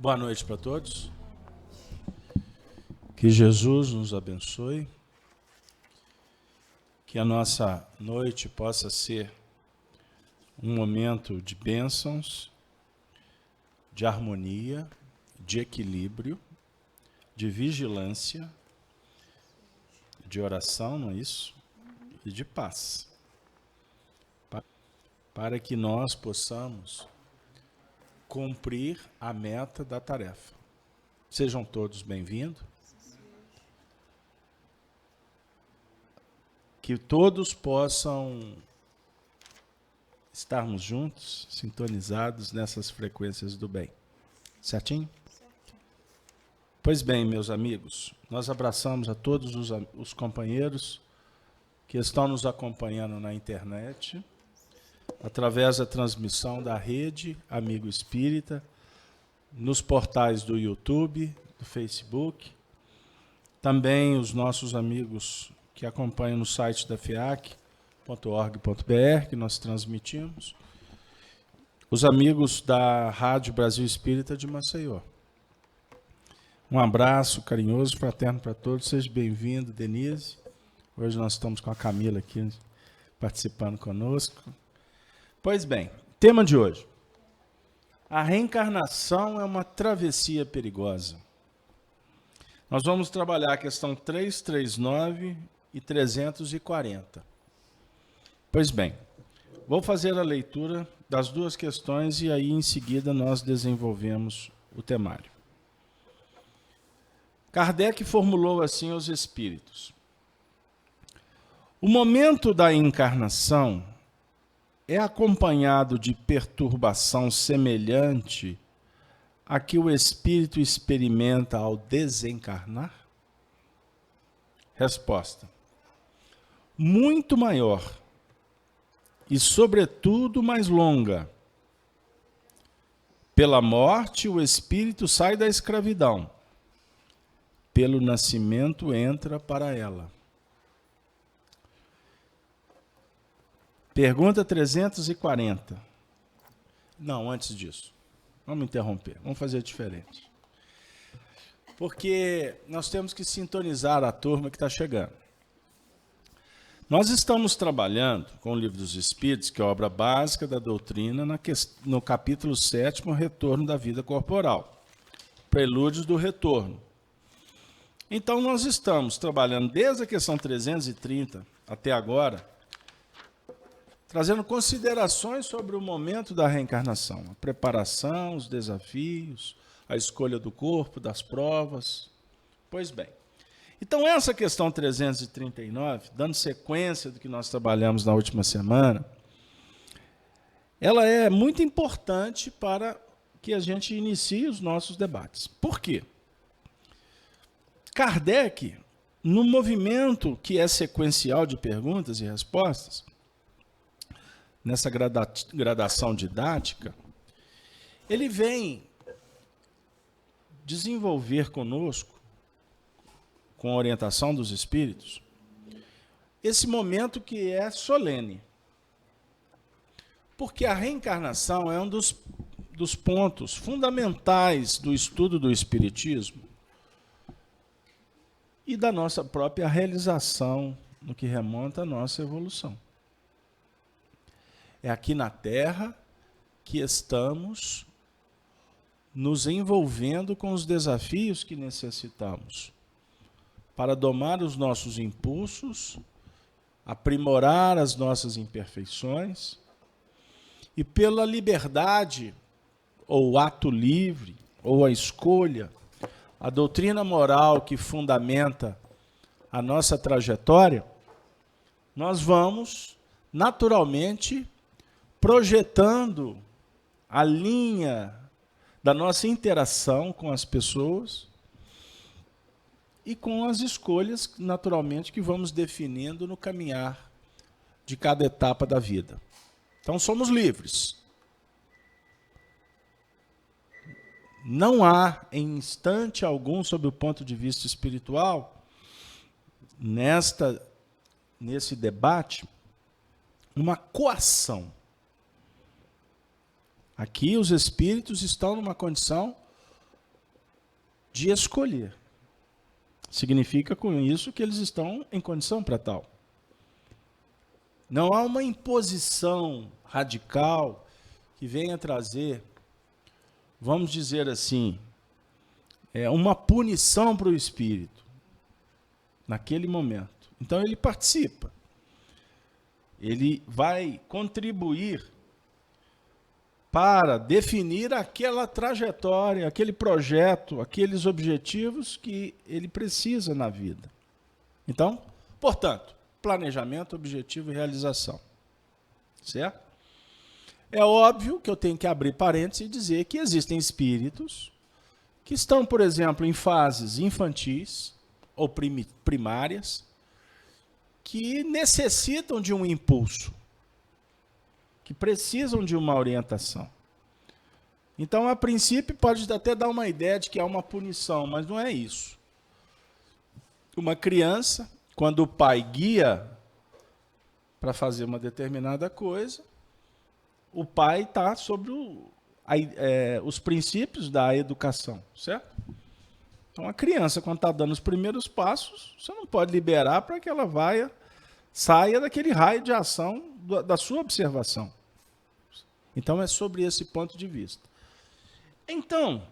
Boa noite para todos. Que Jesus nos abençoe. Que a nossa noite possa ser um momento de bênçãos, de harmonia, de equilíbrio, de vigilância, de oração, não é isso? E de paz. Para que nós possamos cumprir a meta da tarefa. Sejam todos bem-vindos. Que todos possam estarmos juntos, sintonizados nessas frequências do bem. Certinho? Pois bem, meus amigos, nós abraçamos a todos os companheiros que estão nos acompanhando na internet, através da transmissão da rede Amigo Espírita, nos portais do YouTube, do Facebook, também os nossos amigos que acompanham no site da fiac.org.br, que nós transmitimos, os amigos da Rádio Brasil Espírita de Maceió. Um abraço carinhoso, fraterno para todos, seja bem-vindo, Denise. Hoje nós estamos com a Camila aqui participando conosco. Pois bem, tema de hoje. A reencarnação é uma travessia perigosa. Nós vamos trabalhar a questão 339 e 340. Pois bem, vou fazer a leitura das duas questões e aí em seguida nós desenvolvemos o temário. Kardec formulou assim aos espíritos: o momento da encarnação é acompanhado de perturbação semelhante a que o espírito experimenta ao desencarnar? Resposta: muito maior e, sobretudo, mais longa. Pela morte, o espírito sai da escravidão. Pelo nascimento, entra para ela. Pergunta 340. Não, antes disso. Vamos interromper. Vamos fazer diferente. Porque nós temos que sintonizar a turma que está chegando. Nós estamos trabalhando com o Livro dos Espíritos, que é a obra básica da doutrina, no capítulo 7º, Retorno da Vida Corporal. Prelúdios do Retorno. Então, nós estamos trabalhando desde a questão 330 até agora, trazendo considerações sobre o momento da reencarnação, a preparação, os desafios, a escolha do corpo, das provas. Pois bem, então essa questão 339, dando sequência do que nós trabalhamos na última semana, ela é muito importante para que a gente inicie os nossos debates. Por quê? Kardec, no movimento que é sequencial de perguntas e respostas, nessa gradação didática, ele vem desenvolver conosco, com a orientação dos espíritos, esse momento que é solene. Porque a reencarnação é um dos pontos fundamentais do estudo do espiritismo e da nossa própria realização no que remonta à nossa evolução. É aqui na Terra que estamos nos envolvendo com os desafios que necessitamos para domar os nossos impulsos, aprimorar as nossas imperfeições e pela liberdade, ou ato livre, ou a escolha, a doutrina moral que fundamenta a nossa trajetória, nós vamos naturalmente projetando a linha da nossa interação com as pessoas e com as escolhas, naturalmente, que vamos definindo no caminhar de cada etapa da vida. Então, somos livres. Não há, em instante algum, sob o ponto de vista espiritual, nesse debate, uma coação. Aqui os espíritos estão numa condição de escolher. Significa com isso que eles estão em condição para tal. Não há uma imposição radical que venha trazer, vamos dizer assim, uma punição para o espírito naquele momento. Então ele participa. Ele vai contribuir para definir aquela trajetória, aquele projeto, aqueles objetivos que ele precisa na vida. Então, portanto, planejamento, objetivo e realização. Certo? É óbvio que eu tenho que abrir parênteses e dizer que existem espíritos que estão, por exemplo, em fases infantis ou primárias, que necessitam de um impulso, que precisam de uma orientação. Então, a princípio, pode até dar uma ideia de que há uma punição, mas não é isso. Uma criança, quando o pai guia para fazer uma determinada coisa, o pai está sobre os princípios da educação, certo? Então, a criança, quando está dando os primeiros passos, você não pode liberar para que ela saia daquele raio de ação da sua observação. Então, é sobre esse ponto de vista. Então,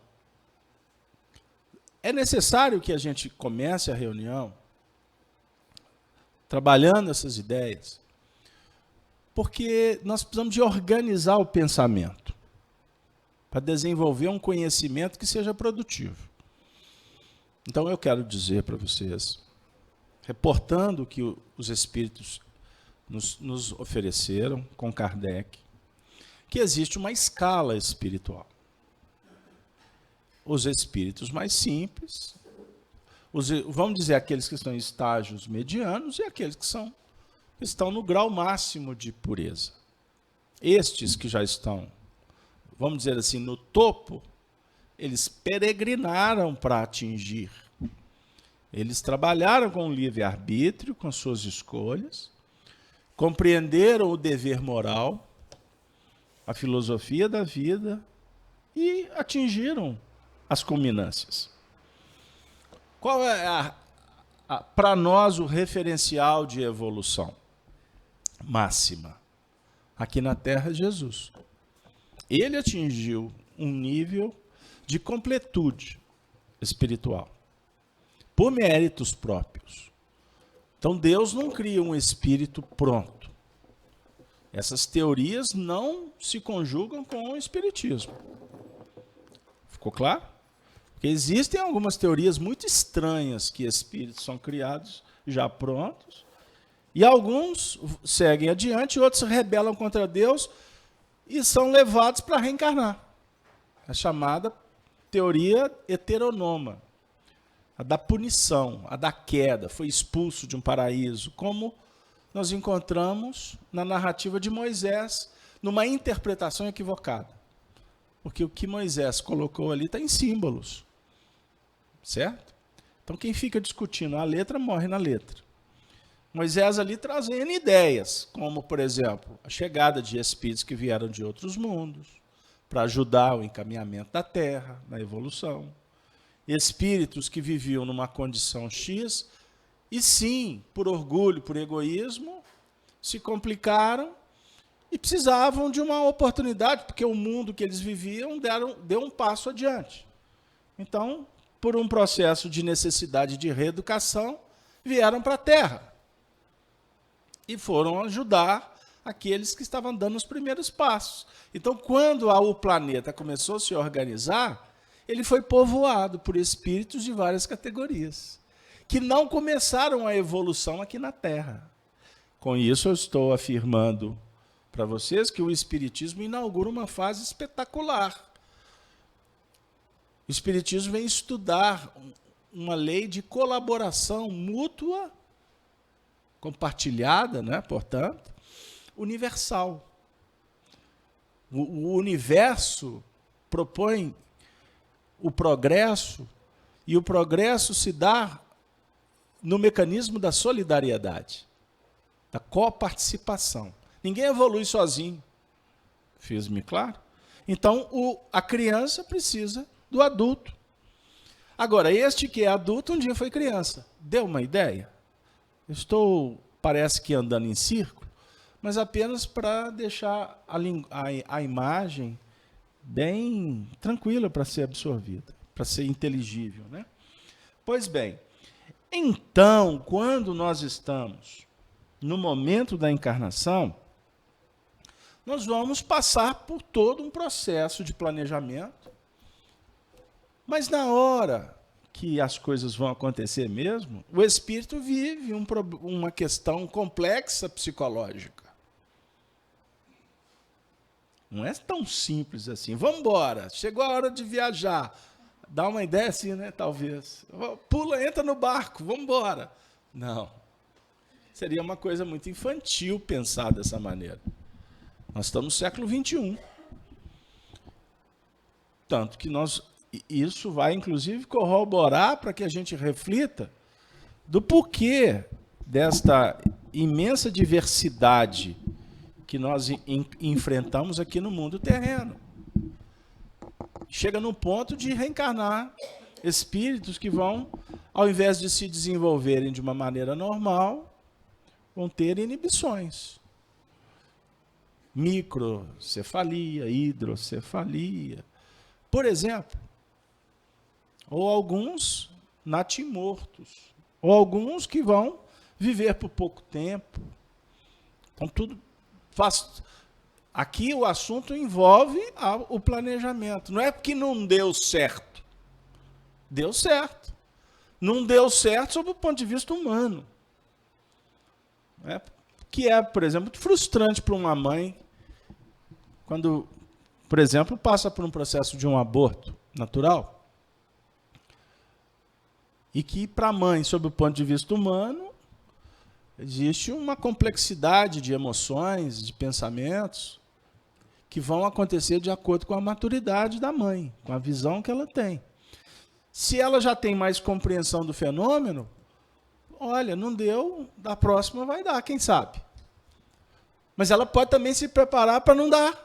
é necessário que a gente comece a reunião trabalhando essas ideias, porque nós precisamos de organizar o pensamento para desenvolver um conhecimento que seja produtivo. Então, eu quero dizer para vocês, reportando o que os espíritos nos ofereceram com Kardec, que existe uma escala espiritual. Os espíritos mais simples, vamos dizer, aqueles que estão em estágios medianos e aqueles que estão no grau máximo de pureza. Estes que já estão, vamos dizer assim, no topo, eles peregrinaram para atingir. Eles trabalharam com o livre-arbítrio, com suas escolhas, compreenderam o dever moral, a filosofia da vida e atingiram as culminâncias. Qual é para nós o referencial de evolução máxima? Aqui na Terra, Jesus. Ele atingiu um nível de completude espiritual, por méritos próprios. Então, Deus não cria um espírito pronto. Essas teorias não se conjugam com o espiritismo. Ficou claro? Porque existem algumas teorias muito estranhas que espíritos são criados já prontos, e alguns seguem adiante, outros se rebelam contra Deus e são levados para reencarnar. A chamada teoria heteronoma, a da punição, a da queda, foi expulso de um paraíso, como nós encontramos na narrativa de Moisés, numa interpretação equivocada. Porque o que Moisés colocou ali está em símbolos. Certo? Então, quem fica discutindo a letra, morre na letra. Moisés ali trazendo ideias, como, por exemplo, a chegada de espíritos que vieram de outros mundos, para ajudar o encaminhamento da Terra, na evolução. Espíritos que viviam numa condição X, e sim, por orgulho, por egoísmo, se complicaram e precisavam de uma oportunidade, porque o mundo que eles viviam deu um passo adiante. Então, por um processo de necessidade de reeducação, vieram para a Terra e foram ajudar aqueles que estavam dando os primeiros passos. Então, quando o planeta começou a se organizar, ele foi povoado por espíritos de várias categorias, que não começaram a evolução aqui na Terra. Com isso, eu estou afirmando para vocês que o Espiritismo inaugura uma fase espetacular. O Espiritismo vem estudar uma lei de colaboração mútua, compartilhada, né, portanto, universal. O universo propõe o progresso, e o progresso se dá no mecanismo da solidariedade, da coparticipação. Ninguém evolui sozinho. Fiz-me claro? Então, a criança precisa do adulto. Agora, este que é adulto, um dia foi criança. Deu uma ideia? Estou, parece que andando em círculo, mas apenas para deixar a imagem bem tranquila para ser absorvida, para ser inteligível, né? Pois bem, então, quando nós estamos no momento da encarnação, nós vamos passar por todo um processo de planejamento, mas na hora que as coisas vão acontecer mesmo, o espírito vive uma questão complexa psicológica. Não é tão simples assim. Vamos embora, chegou a hora de viajar. Dá uma ideia assim, né? Talvez. Pula, entra no barco, vamos embora. Não. Seria uma coisa muito infantil pensar dessa maneira. Nós estamos no século XXI. Tanto que isso vai, inclusive, corroborar para que a gente reflita do porquê desta imensa diversidade que nós enfrentamos aqui no mundo terreno. Chega no ponto de reencarnar espíritos que vão, ao invés de se desenvolverem de uma maneira normal, vão ter inibições. Microcefalia, hidrocefalia, por exemplo. Ou alguns natimortos, ou alguns que vão viver por pouco tempo. Então, tudo faz. Aqui o assunto envolve o planejamento. Não é porque não deu certo. Deu certo. Não deu certo sob o ponto de vista humano. Que é, por exemplo, muito frustrante para uma mãe quando, por exemplo, passa por um processo de um aborto natural. E que, para a mãe, sob o ponto de vista humano, existe uma complexidade de emoções, de pensamentos, que vão acontecer de acordo com a maturidade da mãe, com a visão que ela tem. Se ela já tem mais compreensão do fenômeno, olha, não deu, da próxima vai dar, quem sabe? Mas ela pode também se preparar para não dar.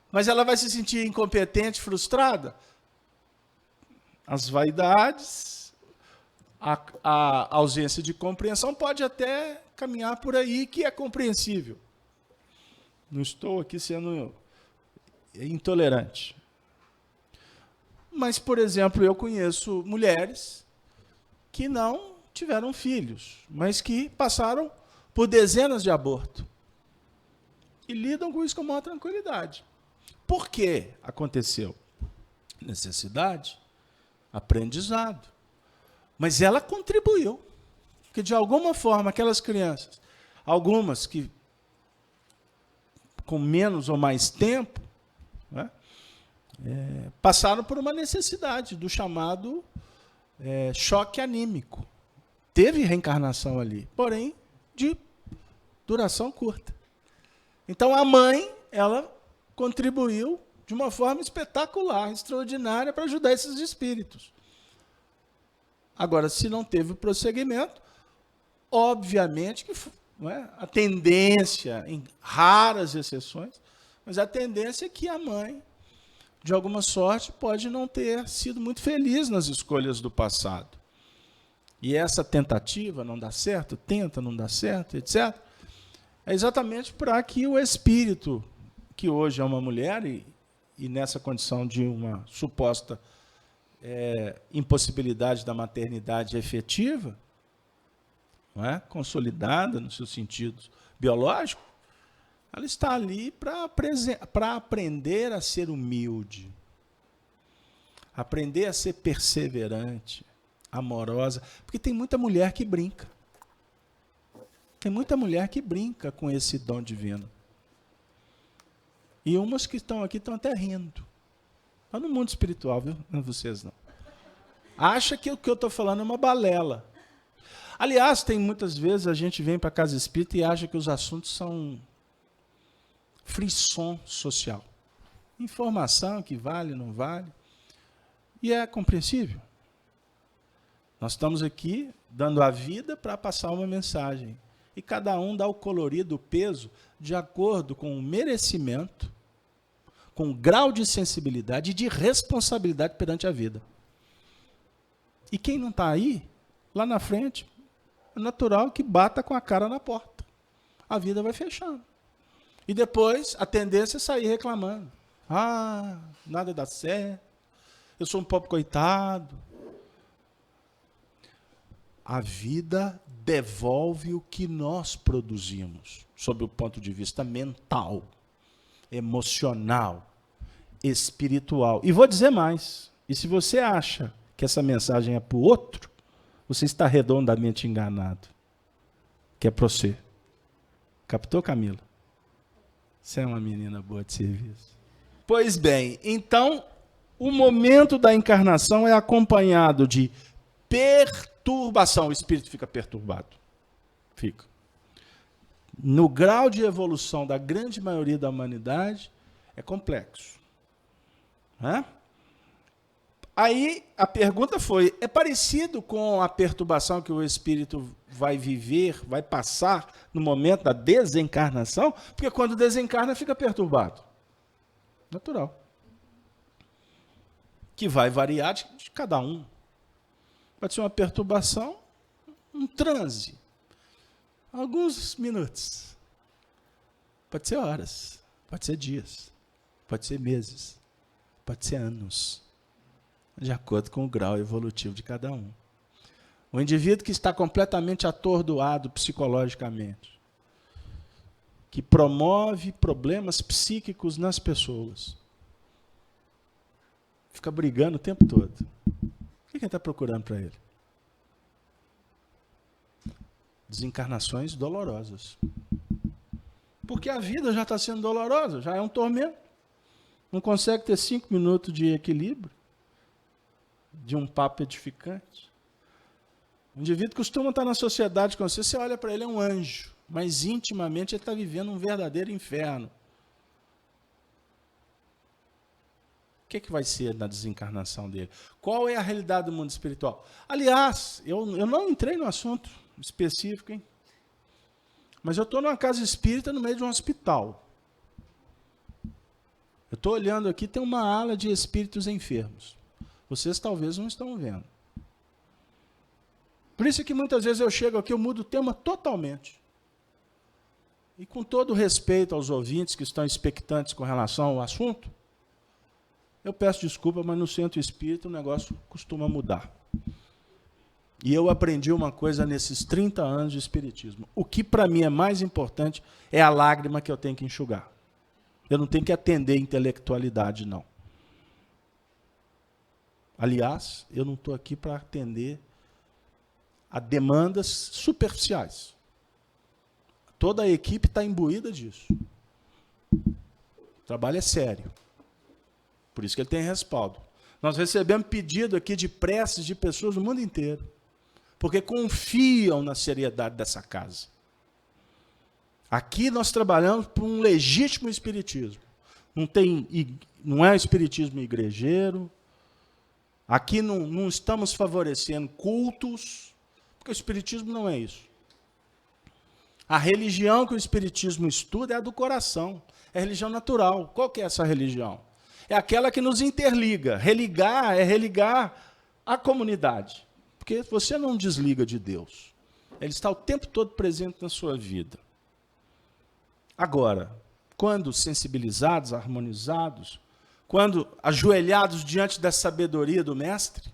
Mas ela vai se sentir incompetente, frustrada? As vaidades, a ausência de compreensão pode até caminhar por aí, que é compreensível. Não estou aqui sendo intolerante. Mas, por exemplo, eu conheço mulheres que não tiveram filhos, mas que passaram por dezenas de abortos. E lidam com isso com maior tranquilidade. Por que aconteceu? Necessidade, aprendizado. Mas ela contribuiu. Porque, de alguma forma, aquelas crianças, algumas que com menos ou mais tempo, né, passaram por uma necessidade do chamado choque anímico. Teve reencarnação ali, porém, de duração curta. Então, a mãe, ela contribuiu de uma forma espetacular, extraordinária, para ajudar esses espíritos. Agora, se não teve o prosseguimento, obviamente que não é? A tendência, em raras exceções, mas a tendência é que a mãe, de alguma sorte, pode não ter sido muito feliz nas escolhas do passado. E essa tentativa não dá certo, tenta, não dá certo, etc., é exatamente para que o espírito, que hoje é uma mulher, e nessa condição de uma suposta impossibilidade da maternidade efetiva, não é? Consolidada nos seus sentidos biológicos, ela está ali para aprender a ser humilde, aprender a ser perseverante, amorosa, porque tem muita mulher que brinca. Tem muita mulher que brinca com esse dom divino. E umas que estão aqui estão até rindo. Está no mundo espiritual, viu? Não vocês não. Acha que o que eu estou falando é uma balela. Aliás, tem muitas vezes a gente vem para a casa espírita e acha que os assuntos são frisson social. Informação que vale, não vale. E é compreensível. Nós estamos aqui dando a vida para passar uma mensagem. E cada um dá o colorido, o peso, de acordo com o merecimento, com o grau de sensibilidade e de responsabilidade perante a vida. E quem não está aí, lá na frente, é natural que bata com a cara na porta. A vida vai fechando. E depois, a tendência é sair reclamando. Ah, nada dá certo. Eu sou um pobre coitado. A vida devolve o que nós produzimos, sob o ponto de vista mental, emocional, espiritual. E vou dizer mais. E se você acha que essa mensagem é para o outro, você está redondamente enganado. Que é para você. Captou, Camila? Você é uma menina boa de serviço. Pois bem, então, o momento da encarnação é acompanhado de perturbação. O espírito fica perturbado. Fica. No grau de evolução da grande maioria da humanidade, é complexo. Aí a pergunta foi, é parecido com a perturbação que o espírito vai viver, vai passar no momento da desencarnação? Porque quando desencarna fica perturbado. Natural. Que vai variar de cada um. Pode ser uma perturbação, um transe. Alguns minutos. Pode ser horas, pode ser dias, pode ser meses, pode ser anos. De acordo com o grau evolutivo de cada um. O indivíduo que está completamente atordoado psicologicamente, que promove problemas psíquicos nas pessoas, fica brigando o tempo todo. O que ele está procurando para ele? Desencarnações dolorosas. Porque a vida já está sendo dolorosa, já é um tormento. Não consegue ter 5 minutos de equilíbrio, de um papo edificante. O indivíduo costuma estar na sociedade com você, você olha para ele, é um anjo, mas intimamente ele está vivendo um verdadeiro inferno. O que vai ser na desencarnação dele? Qual é a realidade do mundo espiritual? Aliás, eu não entrei no assunto específico, hein? Mas eu estou numa casa espírita no meio de um hospital. Eu estou olhando aqui, tem uma ala de espíritos enfermos. Vocês talvez não estão vendo. Por isso que muitas vezes eu chego aqui, eu mudo o tema totalmente. E com todo respeito aos ouvintes que estão expectantes com relação ao assunto, eu peço desculpa, mas no centro espírita o negócio costuma mudar. E eu aprendi uma coisa nesses 30 anos de espiritismo. O que para mim é mais importante é a lágrima que eu tenho que enxugar. Eu não tenho que atender intelectualidade, não. Aliás, eu não estou aqui para atender a demandas superficiais. Toda a equipe está imbuída disso. O trabalho é sério. Por isso que ele tem respaldo. Nós recebemos pedido aqui de preces de pessoas do mundo inteiro, porque confiam na seriedade dessa casa. Aqui nós trabalhamos por um legítimo espiritismo. Não é espiritismo igrejeiro. Aqui não estamos favorecendo cultos, porque o espiritismo não é isso. A religião que o espiritismo estuda é a do coração, é a religião natural. Qual que é essa religião? É aquela que nos interliga. Religar é religar a comunidade, porque você não desliga de Deus. Ele está o tempo todo presente na sua vida. Agora, quando sensibilizados, harmonizados, quando ajoelhados diante da sabedoria do Mestre,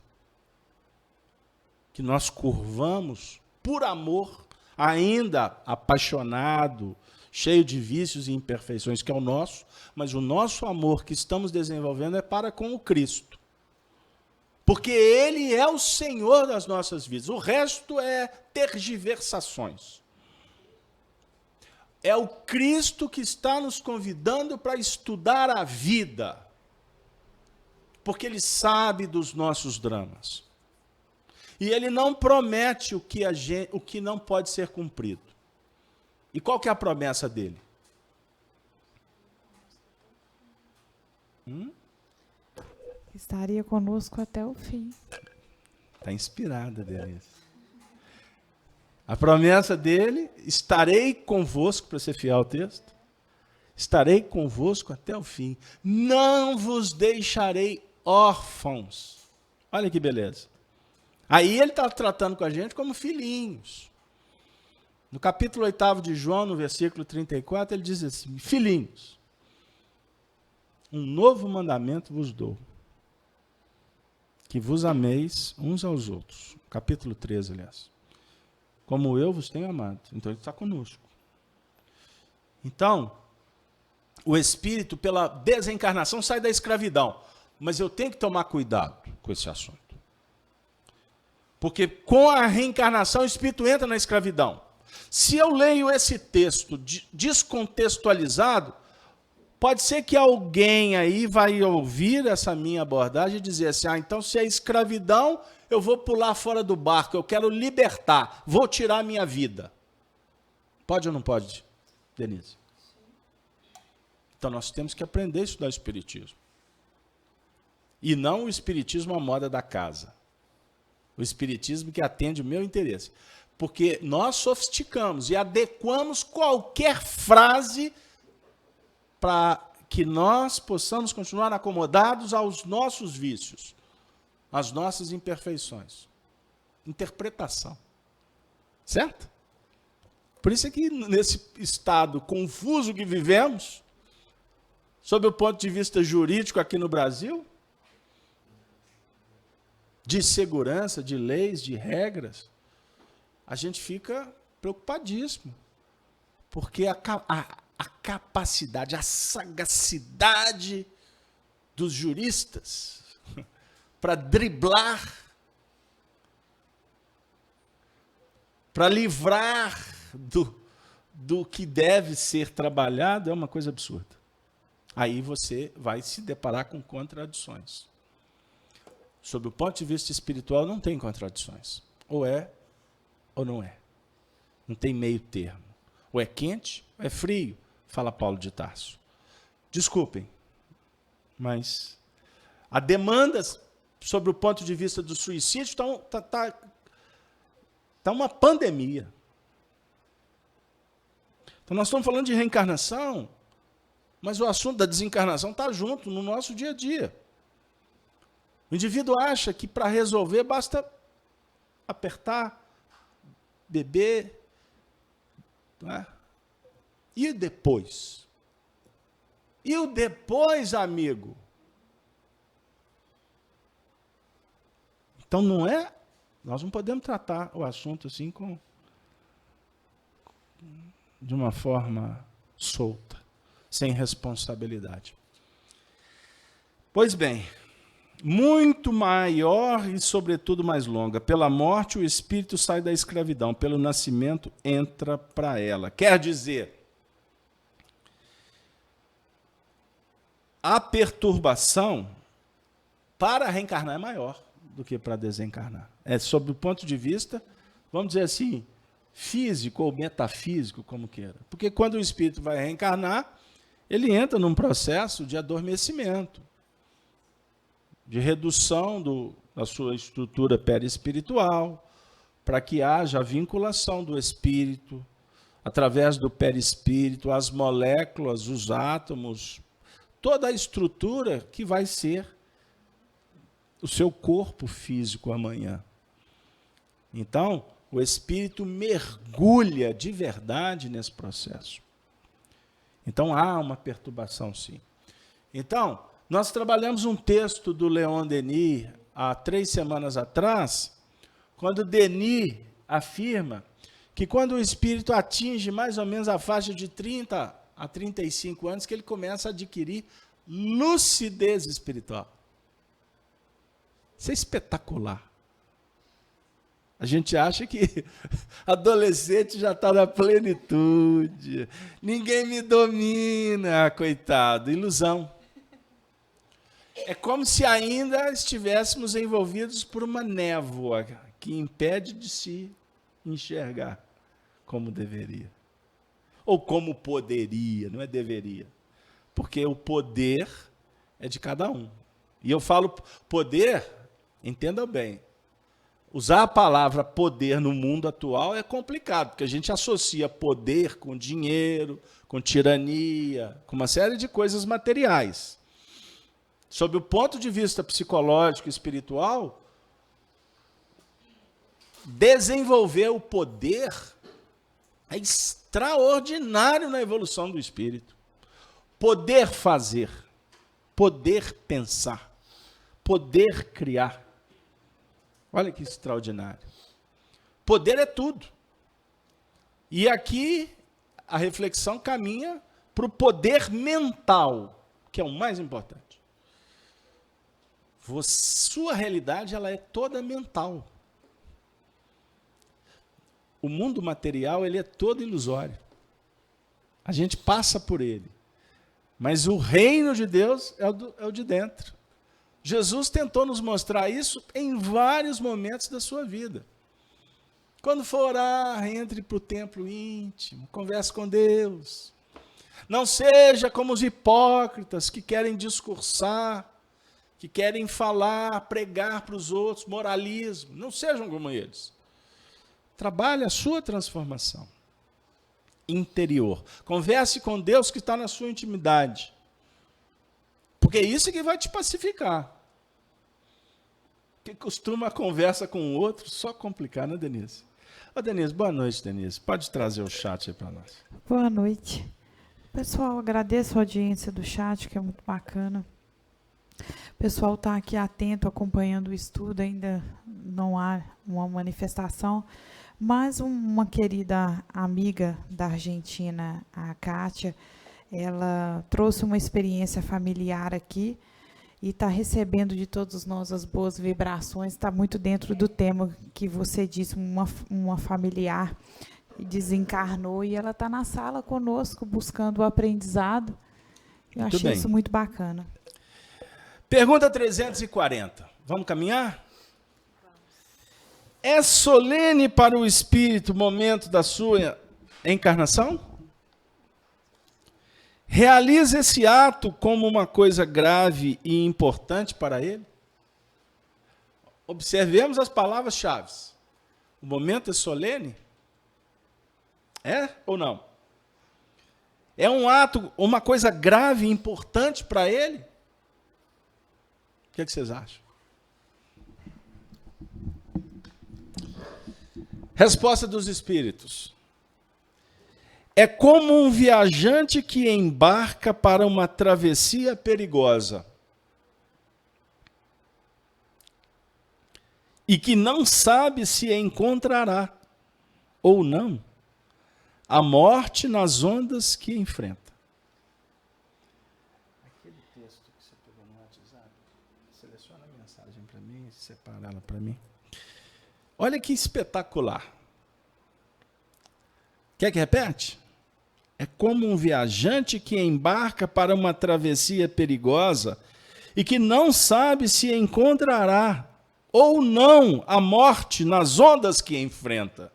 que nós curvamos por amor, ainda apaixonado, cheio de vícios e imperfeições, que é o nosso, mas o nosso amor que estamos desenvolvendo é para com o Cristo. Porque Ele é o Senhor das nossas vidas. O resto é tergiversações. É o Cristo que está nos convidando para estudar a vida. Porque Ele sabe dos nossos dramas. E Ele não promete o que não pode ser cumprido. E qual que é a promessa dele? Estaria conosco até o fim. Está inspirada, Denise. A promessa dele, estarei convosco, para ser fiel ao texto, estarei convosco até o fim. Não vos deixarei órfãos. Olha que beleza. Aí ele está tratando com a gente como filhinhos. No capítulo 8 de João, no versículo 34, ele diz assim: filhinhos, um novo mandamento vos dou, que vos ameis uns aos outros. Capítulo 13, aliás. Como eu vos tenho amado. Então ele está conosco. Então, o espírito, pela desencarnação, sai da escravidão. Mas eu tenho que tomar cuidado com esse assunto. Porque com a reencarnação, o espírito entra na escravidão. Se eu leio esse texto descontextualizado, pode ser que alguém aí vai ouvir essa minha abordagem e dizer assim: então se é escravidão, eu vou pular fora do barco, eu quero libertar, vou tirar a minha vida. Pode ou não pode, Denise? Então nós temos que aprender a estudar o espiritismo. E não o espiritismo à moda da casa. O espiritismo que atende o meu interesse. Porque nós sofisticamos e adequamos qualquer frase para que nós possamos continuar acomodados aos nossos vícios, às nossas imperfeições. Interpretação. Certo? Por isso é que nesse estado confuso que vivemos, sob o ponto de vista jurídico aqui no Brasil, de segurança, de leis, de regras, a gente fica preocupadíssimo. Porque a capacidade, a sagacidade dos juristas para driblar, para livrar do que deve ser trabalhado é uma coisa absurda. Aí você vai se deparar com contradições. Sob o ponto de vista espiritual, não tem contradições. Ou é, ou não é. Não tem meio termo. Ou é quente, ou é frio, fala Paulo de Tarso. Desculpem, mas a demanda sobre o ponto de vista do suicídio está uma pandemia. Então nós estamos falando de reencarnação, mas o assunto da desencarnação está junto no nosso dia a dia. O indivíduo acha que para resolver basta apertar, beber, não é? E depois? E o depois, amigo? Então não é, nós não podemos tratar o assunto assim de uma forma solta, sem responsabilidade. Pois bem, muito maior e, sobretudo, mais longa. Pela morte, o espírito sai da escravidão. Pelo nascimento, entra para ela. Quer dizer, a perturbação para reencarnar é maior do que para desencarnar. É sob o ponto de vista, vamos dizer assim, físico ou metafísico, como queira. Porque quando o espírito vai reencarnar, ele entra num processo de adormecimento, de redução da sua estrutura perispiritual, para que haja a vinculação do espírito, através do perispírito, as moléculas, os átomos, toda a estrutura que vai ser o seu corpo físico amanhã. Então, o espírito mergulha de verdade nesse processo. Então, há uma perturbação, sim. Então, nós trabalhamos um texto do Leon Denis há 3 semanas atrás, quando Denis afirma que quando o espírito atinge mais ou menos a faixa de 30 a 35 anos, que ele começa a adquirir lucidez espiritual. Isso é espetacular. A gente acha que adolescente já está na plenitude, ninguém me domina, coitado, ilusão. É como se ainda estivéssemos envolvidos por uma névoa que impede de se enxergar como deveria. Ou como poderia, não é deveria. Porque o poder é de cada um. E eu falo poder, entenda bem, usar a palavra poder no mundo atual é complicado, porque a gente associa poder com dinheiro, com tirania, com uma série de coisas materiais. Sob o ponto de vista psicológico e espiritual, desenvolver o poder é extraordinário na evolução do espírito. Poder fazer, poder pensar, poder criar. Olha que extraordinário. Poder é tudo. E aqui a reflexão caminha para o poder mental, que é o mais importante. Sua realidade ela é toda mental. O mundo material ele é todo ilusório. A gente passa por ele. Mas o reino de Deus é o de dentro. Jesus tentou nos mostrar isso em vários momentos da sua vida. Quando for orar, entre para o templo íntimo, converse com Deus. Não seja como os hipócritas que querem discursar, que querem falar, pregar para os outros, moralismo. Não sejam como eles. Trabalhe a sua transformação interior. Converse com Deus que está na sua intimidade. Porque é isso que vai te pacificar. Que costuma a conversa com o outro só complicar, né, Denise? Ô, Denise, boa noite, Denise. Pode trazer o chat aí para nós. Boa noite. Pessoal, agradeço a audiência do chat, que é muito bacana. O pessoal está aqui atento, acompanhando o estudo, ainda não há uma manifestação, mas uma querida amiga da Argentina, a Kátia, ela trouxe uma experiência familiar aqui e está recebendo de todos nós as boas vibrações, está muito dentro do tema que você disse, uma familiar desencarnou e ela está na sala conosco, buscando o aprendizado. Eu achei isso muito bacana. Pergunta 340. Vamos caminhar? É solene para o espírito o momento da sua encarnação? Realiza esse ato como uma coisa grave e importante para ele? Observemos as palavras-chave. O momento é solene? É ou não? É um ato, uma coisa grave e importante para ele? O que é que vocês acham? Resposta dos espíritos. É como um viajante que embarca para uma travessia perigosa e que não sabe se encontrará ou não a morte nas ondas que enfrenta. Aquele texto que você pegou no WhatsApp, seleciona a mensagem para mim, separa ela para mim. Olha que espetacular. Quer que repete? É como um viajante que embarca para uma travessia perigosa e que não sabe se encontrará ou não a morte nas ondas que enfrenta.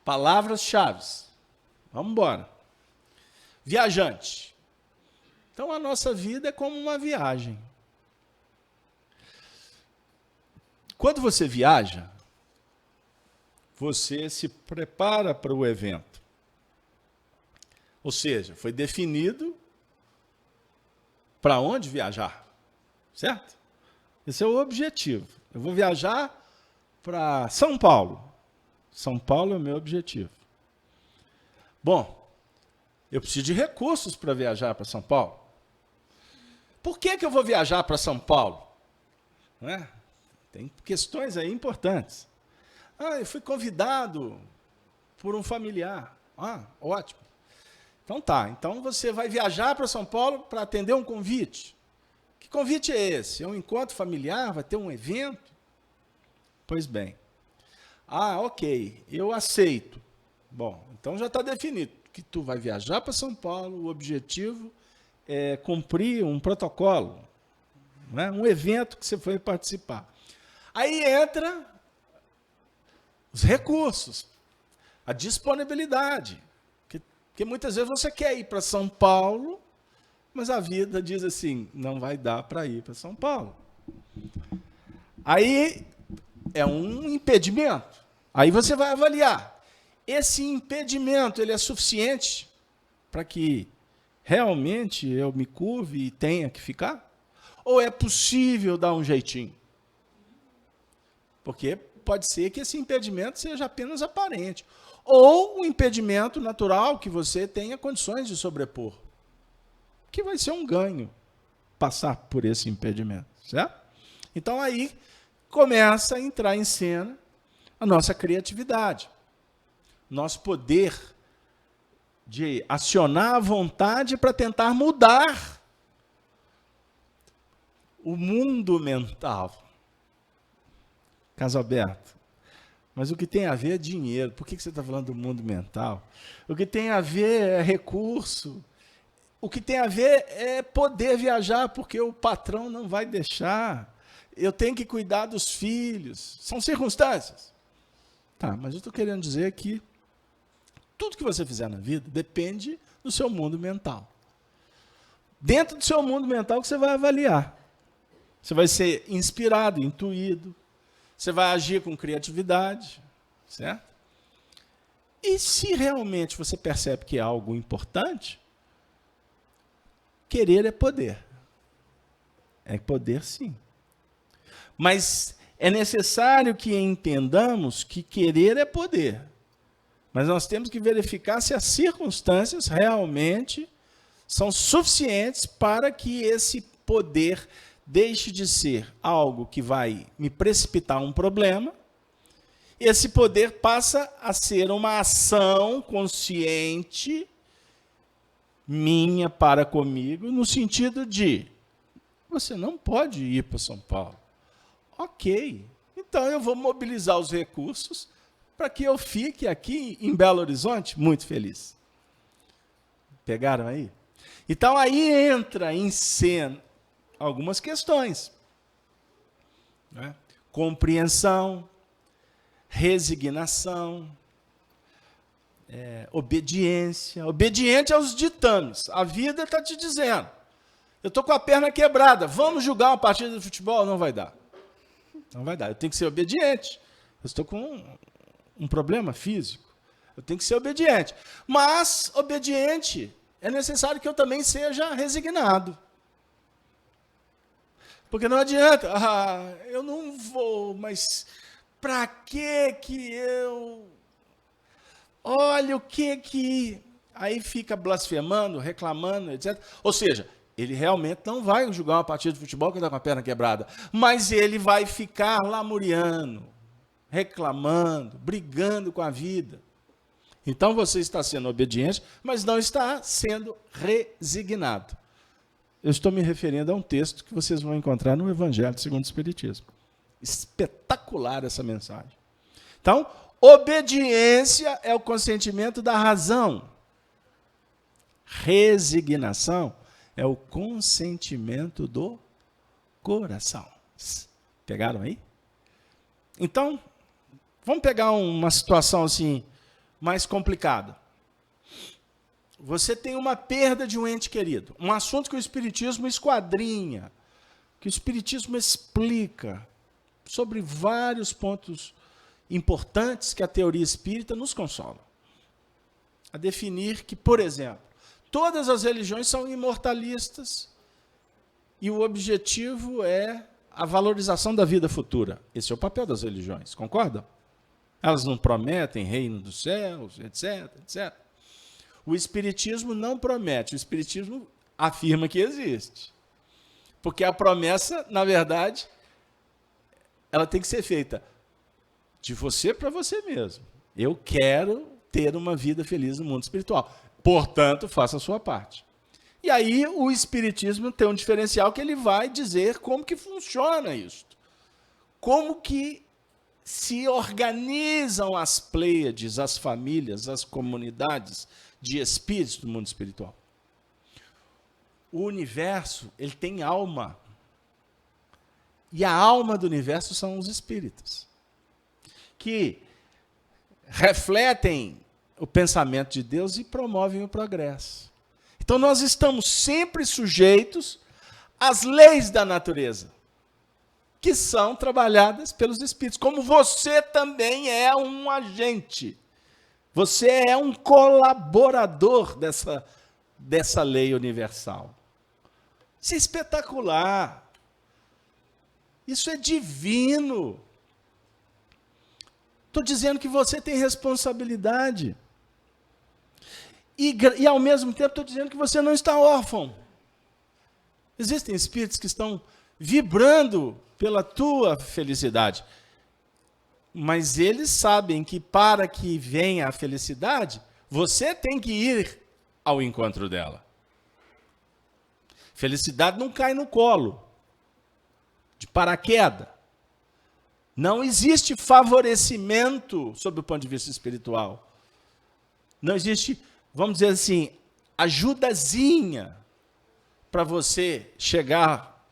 Palavras-chave. Vamos embora. Viajante. Então a nossa vida é como uma viagem. Quando você viaja, você se prepara para o evento. Ou seja, foi definido para onde viajar, certo? Esse é o objetivo. Eu vou viajar para São Paulo. São Paulo é o meu objetivo. Bom, eu preciso de recursos para viajar para São Paulo. Por que eu vou viajar para São Paulo? Não é? Tem questões aí importantes. Eu fui convidado por um familiar. Ótimo. Então tá, então você vai viajar para São Paulo para atender um convite. Que convite é esse? É um encontro familiar? Vai ter um evento? Pois bem. Ok, eu aceito. Bom, então já está definido que tu vai viajar para São Paulo, o objetivo é cumprir um protocolo, né? Um evento que você foi participar. Aí entra os recursos, a disponibilidade. Porque muitas vezes você quer ir para São Paulo, mas a vida diz assim, não vai dar para ir para São Paulo. Aí é um impedimento. Aí você vai avaliar. Esse impedimento ele é suficiente para que realmente eu me curve e tenha que ficar? Ou é possível dar um jeitinho? Porque pode ser que esse impedimento seja apenas aparente. Ou um impedimento natural que você tenha condições de sobrepor. Que vai ser um ganho passar por esse impedimento, certo? Então aí começa a entrar em cena a nossa criatividade, nosso poder de acionar a vontade para tentar mudar o mundo mental. Casalberto, mas o que tem a ver é dinheiro. Por que você está falando do mundo mental? O que tem a ver é recurso. O que tem a ver é poder viajar, porque o patrão não vai deixar. Eu tenho que cuidar dos filhos. São circunstâncias. Tá, mas eu estou querendo dizer que tudo que você fizer na vida depende do seu mundo mental. Dentro do seu mundo mental que você vai avaliar. Você vai ser inspirado, intuído. Você vai agir com criatividade, certo? E se realmente você percebe que é algo importante, querer é poder. É poder, sim. Mas é necessário que entendamos que querer é poder. Mas nós temos que verificar se as circunstâncias realmente são suficientes para que esse poder deixe de ser algo que vai me precipitar um problema. Esse poder passa a ser uma ação consciente minha para comigo, no sentido de, você não pode ir para São Paulo. Ok, então eu vou mobilizar os recursos para que eu fique aqui em Belo Horizonte muito feliz. Pegaram aí? Então aí entra em cena algumas questões. Né? Compreensão, resignação, obediência. Obediente aos ditames. A vida está te dizendo. Eu estou com a perna quebrada. Vamos jogar uma partida de futebol? Não vai dar. Não vai dar. Eu tenho que ser obediente. Eu estou com um problema físico. Eu tenho que ser obediente. Mas, obediente, é necessário que eu também seja resignado. Porque não adianta, eu não vou, mas para que eu... Olha o que... Aí fica blasfemando, reclamando, etc. Ou seja, ele realmente não vai jogar uma partida de futebol que está com a perna quebrada, mas ele vai ficar lamuriando, reclamando, brigando com a vida. Então você está sendo obediente, mas não está sendo resignado. Eu estou me referindo a um texto que vocês vão encontrar no Evangelho segundo o Espiritismo. Espetacular essa mensagem. Então, obediência é o consentimento da razão. Resignação é o consentimento do coração. Pegaram aí? Então, vamos pegar uma situação assim mais complicada. Você tem uma perda de um ente querido, um assunto que o Espiritismo esquadrinha, que o Espiritismo explica sobre vários pontos importantes que a teoria espírita nos consola. A definir que, por exemplo, todas as religiões são imortalistas e o objetivo é a valorização da vida futura. Esse é o papel das religiões, concorda? Elas não prometem reino dos céus, etc, etc. O Espiritismo não promete, o Espiritismo afirma que existe. Porque a promessa, na verdade, ela tem que ser feita de você para você mesmo. Eu quero ter uma vida feliz no mundo espiritual. Portanto, faça a sua parte. E aí o Espiritismo tem um diferencial que ele vai dizer como que funciona isso. Como que se organizam as Pleiades, as famílias, as comunidades de espíritos do mundo espiritual. O universo, ele tem alma. E a alma do universo são os espíritos, que refletem o pensamento de Deus e promovem o progresso. Então nós estamos sempre sujeitos às leis da natureza, que são trabalhadas pelos espíritos. Como você também é um agente. Você é um colaborador dessa lei universal. Isso é espetacular. Isso é divino. Estou dizendo que você tem responsabilidade. E ao mesmo tempo, estou dizendo que você não está órfão. Existem espíritos que estão vibrando pela tua felicidade. Mas eles sabem que para que venha a felicidade, você tem que ir ao encontro dela. Felicidade não cai no colo, de paraquedas. Não existe favorecimento sob o ponto de vista espiritual. Não existe, vamos dizer assim, ajudazinha para você chegar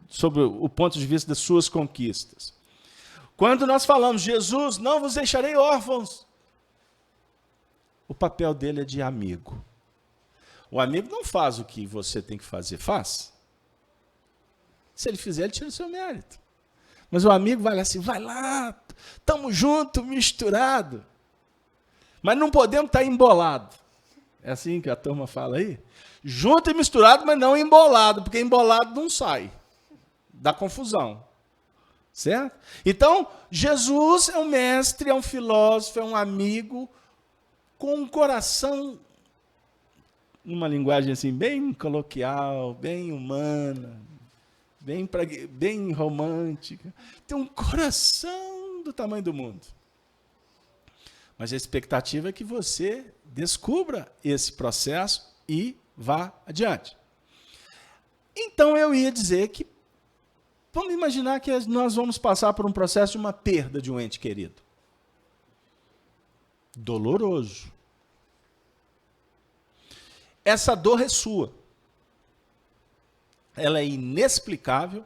sob o ponto de vista das suas conquistas. Quando nós falamos, Jesus, não vos deixarei órfãos, o papel dele é de amigo. O amigo não faz o que você tem que fazer, faz. Se ele fizer, ele tira o seu mérito. Mas o amigo vai lá assim, vai lá, estamos juntos, misturado. Mas não podemos estar embolado. É assim que a turma fala aí? Junto e misturado, mas não embolado, porque embolado não sai. Dá confusão. Certo? Então, Jesus é um mestre, é um filósofo, é um amigo, com um coração, numa linguagem assim, bem coloquial, bem humana, bem romântica. Tem um coração do tamanho do mundo. Mas a expectativa é que você descubra esse processo e vá adiante. Então, eu ia dizer que, vamos imaginar que nós vamos passar por um processo de uma perda de um ente querido. Doloroso. Essa dor é sua. Ela é inexplicável.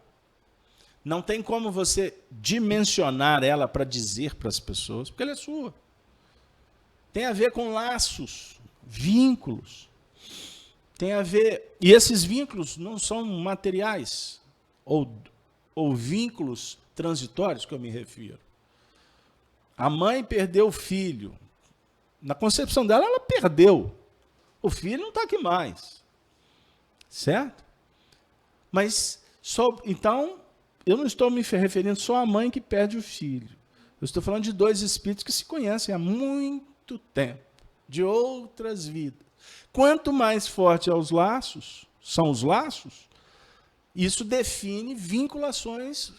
Não tem como você dimensionar ela para dizer para as pessoas, porque ela é sua. Tem a ver com laços, vínculos. Tem a ver... E esses vínculos não são materiais ou vínculos transitórios que eu me refiro. A mãe perdeu o filho. Na concepção dela, ela perdeu. O filho não está aqui mais. Certo? Mas, então, eu não estou me referindo só à mãe que perde o filho. Eu estou falando de dois espíritos que se conhecem há muito tempo, de outras vidas. Quanto mais forte são os laços, isso define vinculações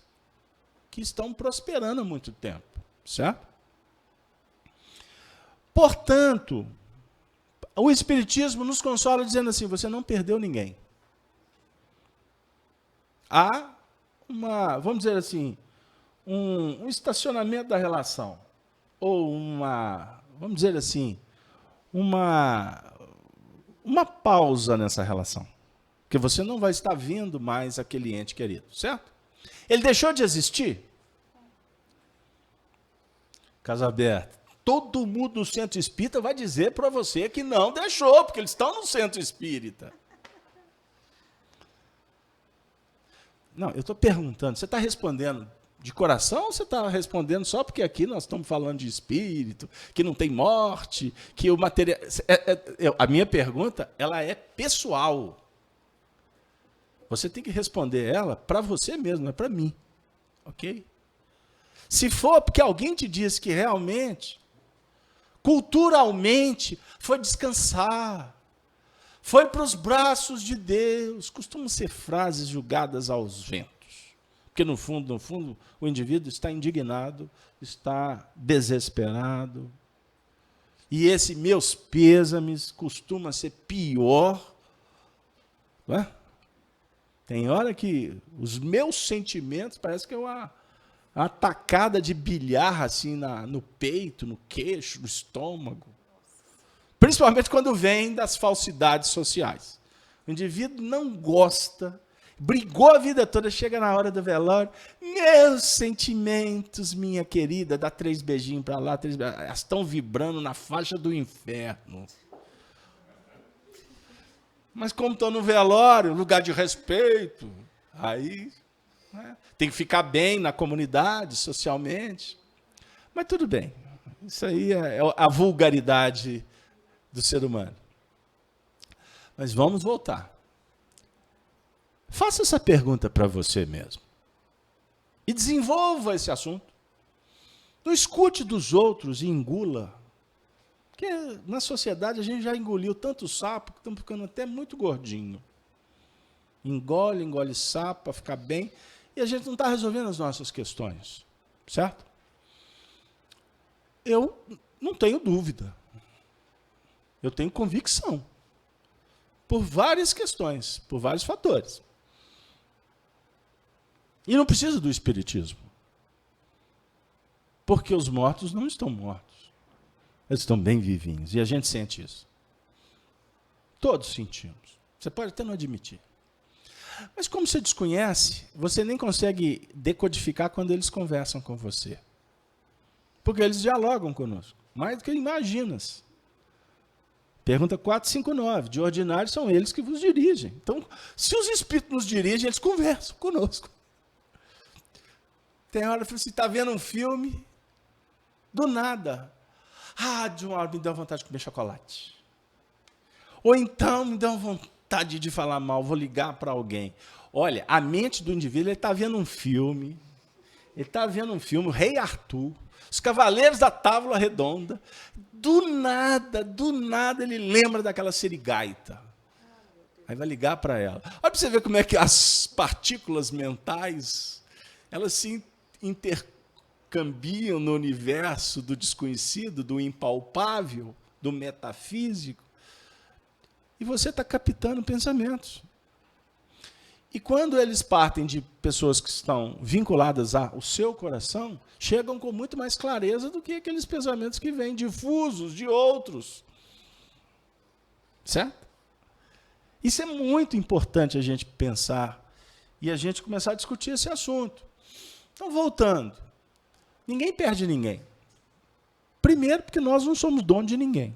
que estão prosperando há muito tempo, certo? Portanto, o Espiritismo nos consola dizendo assim, você não perdeu ninguém. Há vamos dizer assim, um estacionamento da relação, ou vamos dizer assim, uma pausa nessa relação. Porque você não vai estar vendo mais aquele ente querido, certo? Ele deixou de existir? Casa aberta. Todo mundo no centro espírita vai dizer para você que não deixou, porque eles estão no centro espírita. Não, eu estou perguntando, você está respondendo de coração ou você está respondendo só porque aqui nós estamos falando de espírito, que não tem morte, que o material... A minha pergunta, ela é pessoal. Você tem que responder ela para você mesmo, não é para mim. Ok? Se for porque alguém te disse que realmente, culturalmente, foi descansar, foi para os braços de Deus, costumam ser frases julgadas aos ventos. Porque, no fundo, o indivíduo está indignado, está desesperado. E esse meus pêsames costuma ser pior. Não é? Tem hora que os meus sentimentos parece que é uma atacada de bilhar assim no peito, no queixo, no estômago. Principalmente quando vem das falsidades sociais. O indivíduo não gosta, brigou a vida toda, chega na hora do velório, meus sentimentos, minha querida, dá 3 beijinhos para lá, 3 beijinhos, elas estão vibrando na faixa do inferno. Mas como estou no velório, lugar de respeito, aí tem que ficar bem na comunidade, socialmente. Mas tudo bem, isso aí é a vulgaridade do ser humano. Mas vamos voltar. Faça essa pergunta para você mesmo. E desenvolva esse assunto. Não escute dos outros e engula. Porque na sociedade a gente já engoliu tanto sapo que estamos ficando até muito gordinho. Engole, engole sapo para ficar bem, e a gente não está resolvendo as nossas questões. Certo? Eu não tenho dúvida. Eu tenho convicção. Por várias questões, por vários fatores. E não precisa do espiritismo. Porque os mortos não estão mortos. Eles estão bem vivinhos. E a gente sente isso. Todos sentimos. Você pode até não admitir. Mas como você desconhece, você nem consegue decodificar quando eles conversam com você. Porque eles dialogam conosco. Mais do que imaginas. Pergunta 459. De ordinário são eles que vos dirigem. Então, se os espíritos nos dirigem, eles conversam conosco. Tem hora que você está vendo um filme, do nada. De uma hora me deu vontade de comer chocolate. Ou então me deu vontade de falar mal, vou ligar para alguém. Olha, a mente do indivíduo, ele está vendo um filme, o Rei Arthur, os Cavaleiros da Távola Redonda, do nada, ele lembra daquela sirigaita. Aí vai ligar para ela. Olha para você ver como é que as partículas mentais, elas se intercambiam no universo do desconhecido, do impalpável, do metafísico. E você está captando pensamentos. E quando eles partem de pessoas que estão vinculadas ao seu coração, chegam com muito mais clareza do que aqueles pensamentos que vêm difusos de outros. Certo? Isso é muito importante a gente pensar e a gente começar a discutir esse assunto. Então, voltando. Ninguém perde ninguém. Primeiro, porque nós não somos donos de ninguém.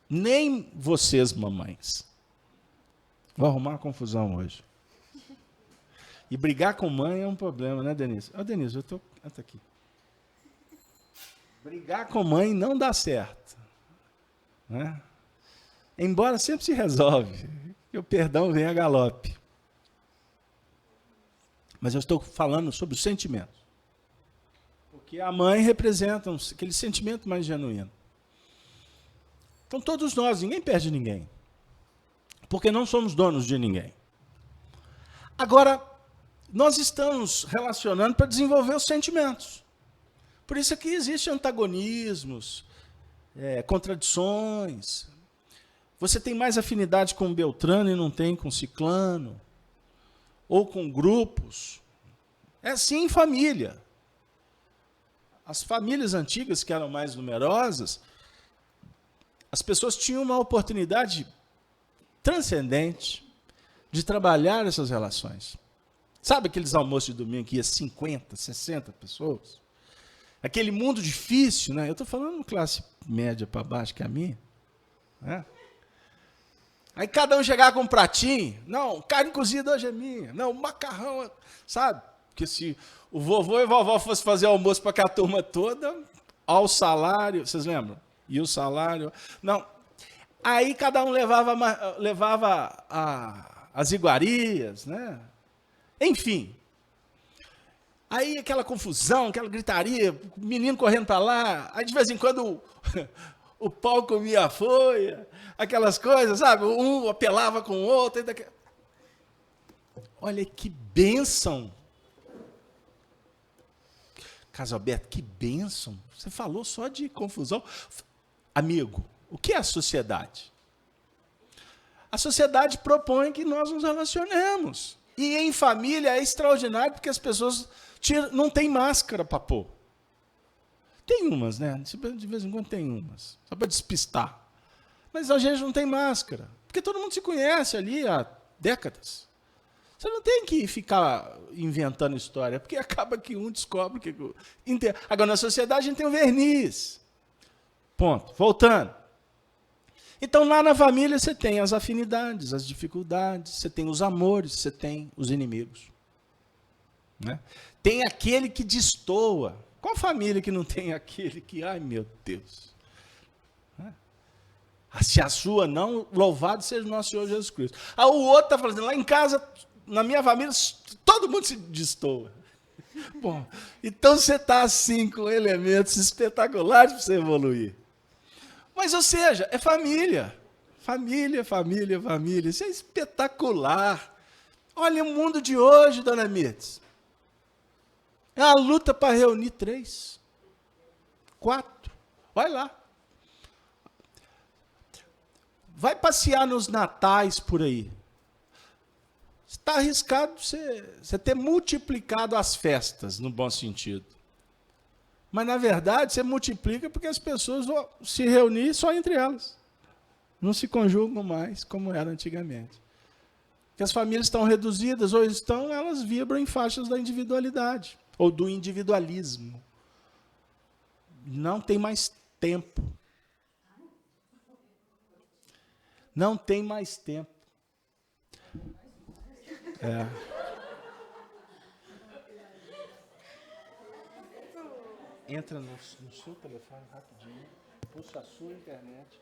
Nem vocês, mamães. Vou arrumar uma confusão hoje. E brigar com mãe é um problema, né, Denise? Denise, eu estou aqui. Brigar com mãe não dá certo. Né? Embora sempre se resolve. E o perdão vem a galope. Mas eu estou falando sobre os sentimentos. Porque a mãe representa aquele sentimento mais genuíno. Então, todos nós, ninguém perde ninguém. Porque não somos donos de ninguém. Agora, nós estamos relacionando para desenvolver os sentimentos. Por isso é que existem antagonismos, contradições. Você tem mais afinidade com Beltrano e não tem com Ciclano. Ou com grupos. É assim em família. As famílias antigas, que eram mais numerosas, as pessoas tinham uma oportunidade transcendente de trabalhar essas relações. Sabe aqueles almoços de domingo que ia 50, 60 pessoas? Aquele mundo difícil, né? Eu estou falando classe média para baixo, que é a minha. Né? Aí cada um chegava com um pratinho. Não, carne cozida hoje é minha. Não, macarrão, sabe? Porque se o vovô e a vovó fossem fazer almoço para aquela turma toda, ao salário, vocês lembram? E o salário... Não. Aí cada um levava as iguarias, né? Enfim. Aí aquela confusão, aquela gritaria, o menino correndo para lá, aí de vez em quando o pau comia a folha, aquelas coisas, sabe? Um apelava com o outro. Olha que bênção. Casalberto, que bênção. Você falou só de confusão. Amigo, o que é a sociedade? A sociedade propõe que nós nos relacionemos. E em família é extraordinário porque as pessoas não têm máscara para pôr. Tem umas, né? De vez em quando tem umas. Só para despistar. Mas a gente não tem máscara. Porque todo mundo se conhece ali há décadas. Você não tem que ficar inventando história, porque acaba que um descobre que... Agora, na sociedade, a gente tem um verniz. Ponto. Voltando. Então, lá na família, você tem as afinidades, as dificuldades, você tem os amores, você tem os inimigos. Né? Tem aquele que destoa. Qual família que não tem aquele que... Ai, meu Deus. Né? Se a sua não, louvado seja o nosso Senhor Jesus Cristo. O outro está falando, lá em casa... Na minha família, todo mundo se destoa. Bom, então você está assim com elementos espetaculares para você evoluir. Mas, ou seja, é família. Família, família, família. Isso é espetacular. Olha o mundo de hoje, dona Mirtz. É a luta para reunir 3, 4. Vai lá. Vai passear nos natais por aí. Está arriscado você ter multiplicado as festas, no bom sentido. Mas, na verdade, você multiplica porque as pessoas vão se reunir só entre elas. Não se conjugam mais como era antigamente. Porque as famílias estão reduzidas, ou estão, elas vibram em faixas da individualidade, ou do individualismo. Não tem mais tempo. Não tem mais tempo. Entra no seu telefone rapidinho, puxa a sua internet,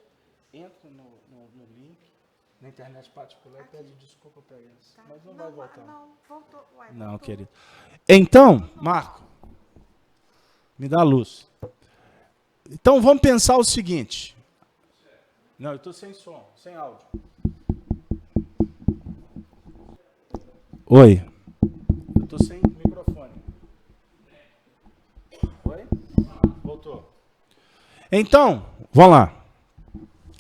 entra no link, na internet particular e pede desculpa para eles. Tá. Mas não vai voltar. Não, voltou. Ué, não, voltou. Querido. Então, Marco, me dá a luz. Então, vamos pensar o seguinte. Não, eu estou sem som, sem áudio. Oi. Eu estou sem microfone. Oi? Voltou. Então, vamos lá.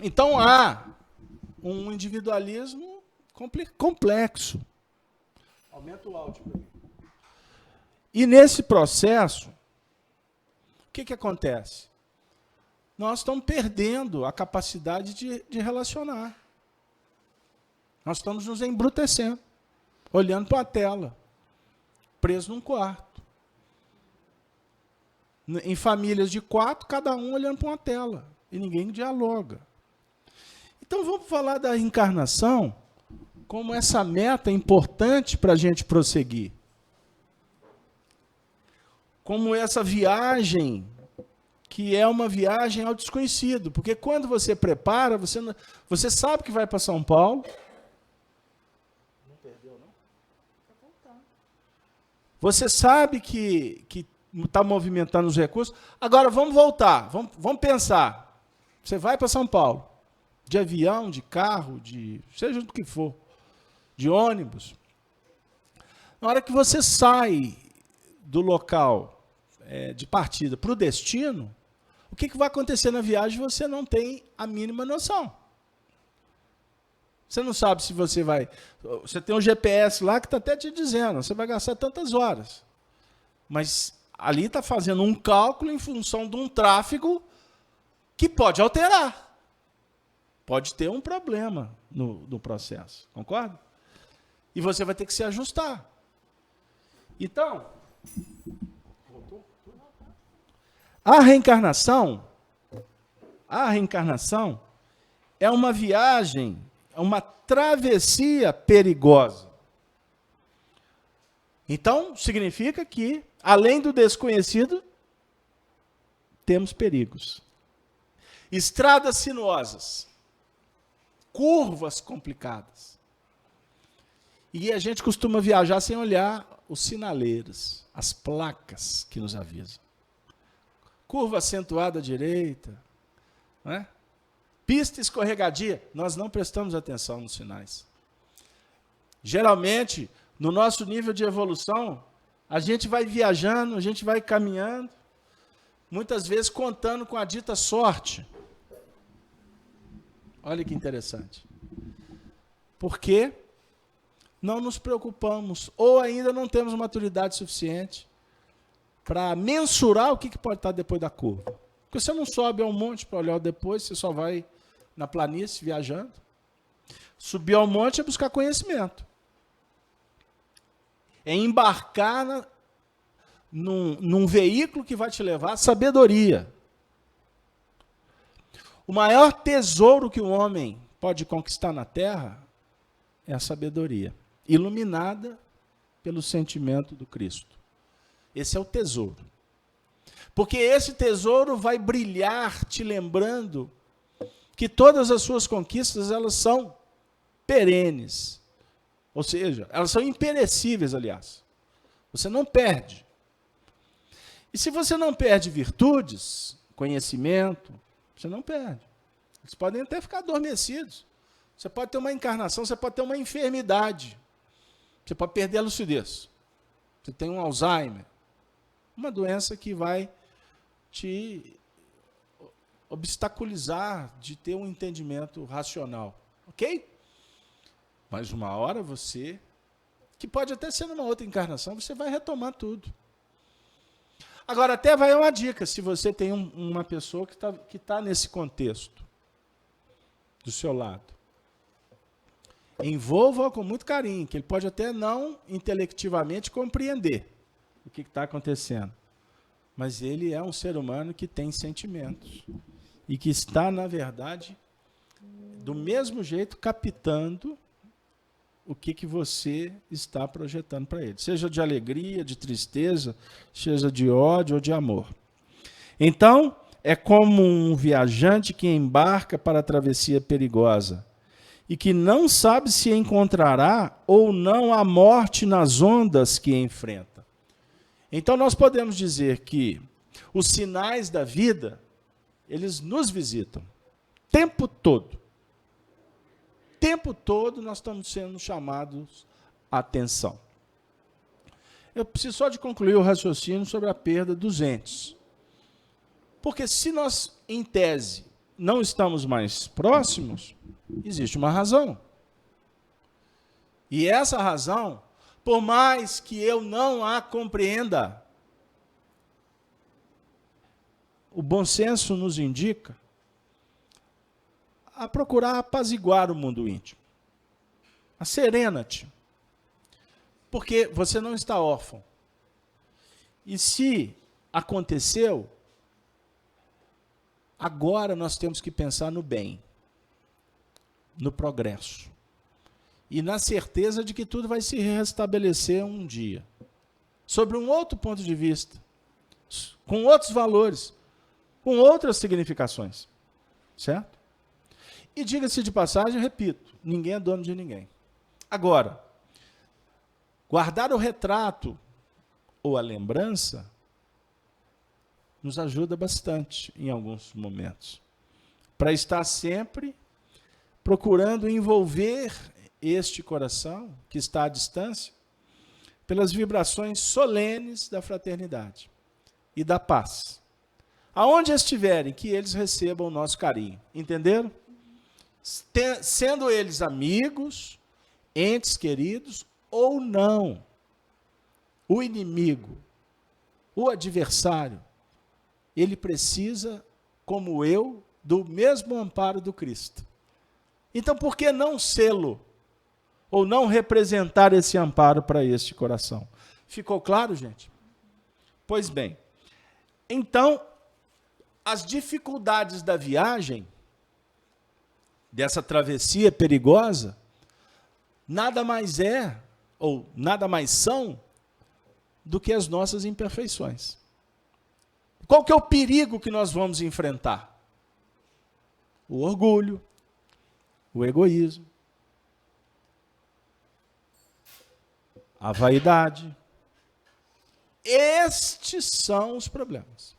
Então, há um individualismo complexo. Aumenta o áudio para mim. E nesse processo, o que acontece? Nós estamos perdendo a capacidade de relacionar. Nós estamos nos embrutecendo, olhando para a tela, preso num quarto. Em famílias de 4, cada um olhando para uma tela, e ninguém dialoga. Então vamos falar da reencarnação como essa meta importante para a gente prosseguir. Como essa viagem que é uma viagem ao desconhecido. Porque quando você prepara, você sabe que vai para São Paulo. Não perdeu, não? Está voltando. Você sabe que está movimentando os recursos. Agora, vamos voltar. Vamos pensar. Você vai para São Paulo. De avião, de carro, seja do que for. De ônibus. Na hora que você sai do local de partida para o destino, o que vai acontecer na viagem você não tem a mínima noção. Você não sabe se você vai... Você tem um GPS lá que está até te dizendo, você vai gastar tantas horas. Mas ali está fazendo um cálculo em função de um tráfego que pode alterar. Pode ter um problema no processo. Concorda? E você vai ter que se ajustar. Então... A reencarnação é uma viagem, é uma travessia perigosa. Então, significa que, além do desconhecido, temos perigos. Estradas sinuosas, curvas complicadas. E a gente costuma viajar sem olhar os sinaleiros, as placas que nos avisam. Curva acentuada à direita, não é? Pista escorregadia, nós não prestamos atenção nos sinais. Geralmente, no nosso nível de evolução, a gente vai viajando, a gente vai caminhando, muitas vezes contando com a dita sorte. Olha que interessante. Porque não nos preocupamos, ou ainda não temos maturidade suficiente para mensurar o que pode estar depois da curva. Porque você não sobe ao monte para olhar depois, você só vai na planície viajando. Subir ao monte é buscar conhecimento. É embarcar num veículo que vai te levar à sabedoria. O maior tesouro que o homem pode conquistar na Terra é a sabedoria, iluminada pelo sentimento do Cristo. Esse é o tesouro. Porque esse tesouro vai brilhar te lembrando que todas as suas conquistas, elas são perenes. Ou seja, elas são imperecíveis, aliás. Você não perde. E se você não perde virtudes, conhecimento, você não perde. Eles podem até ficar adormecidos. Você pode ter uma encarnação, você pode ter uma enfermidade. Você pode perder a lucidez. Você tem um Alzheimer. Uma doença que vai te obstaculizar de ter um entendimento racional. Ok? Mas uma hora você, que pode até ser numa outra encarnação, você vai retomar tudo. Agora, até vai uma dica, se você tem uma pessoa que tá nesse contexto, do seu lado. Envolva-o com muito carinho, que ele pode até não intelectivamente compreender o que está acontecendo. Mas ele é um ser humano que tem sentimentos. E que está, na verdade, do mesmo jeito, captando o que você está projetando para ele. Seja de alegria, de tristeza, seja de ódio ou de amor. Então, é como um viajante que embarca para a travessia perigosa e que não sabe se encontrará ou não a morte nas ondas que enfrenta. Então, nós podemos dizer que os sinais da vida, eles nos visitam o tempo todo. O tempo todo nós estamos sendo chamados à atenção. Eu preciso só de concluir o raciocínio sobre a perda dos entes. Porque se nós, em tese, não estamos mais próximos, existe uma razão. E essa razão, por mais que eu não a compreenda, o bom senso nos indica a procurar apaziguar o mundo íntimo. Aserena-te. Porque você não está órfão. E se aconteceu, agora nós temos que pensar no bem, no progresso. E na certeza de que tudo vai se restabelecer um dia. Sobre um outro ponto de vista, com outros valores, com outras significações. Certo? E diga-se de passagem, repito, ninguém é dono de ninguém. Agora, guardar o retrato ou a lembrança nos ajuda bastante em alguns momentos. Para estar sempre procurando envolver este coração, que está à distância, pelas vibrações solenes da fraternidade e da paz. Aonde estiverem, que eles recebam o nosso carinho. Entenderam? Sendo eles amigos, entes queridos ou não. O inimigo, o adversário, ele precisa, como eu, do mesmo amparo do Cristo. Então, por que não sê-lo? Ou não representar esse amparo para este coração? Ficou claro, gente? Pois bem, então, as dificuldades da viagem, dessa travessia perigosa, nada mais é, ou nada mais são, do que as nossas imperfeições. Qual que é o perigo que nós vamos enfrentar? O orgulho, o egoísmo, a vaidade. Estes são os problemas.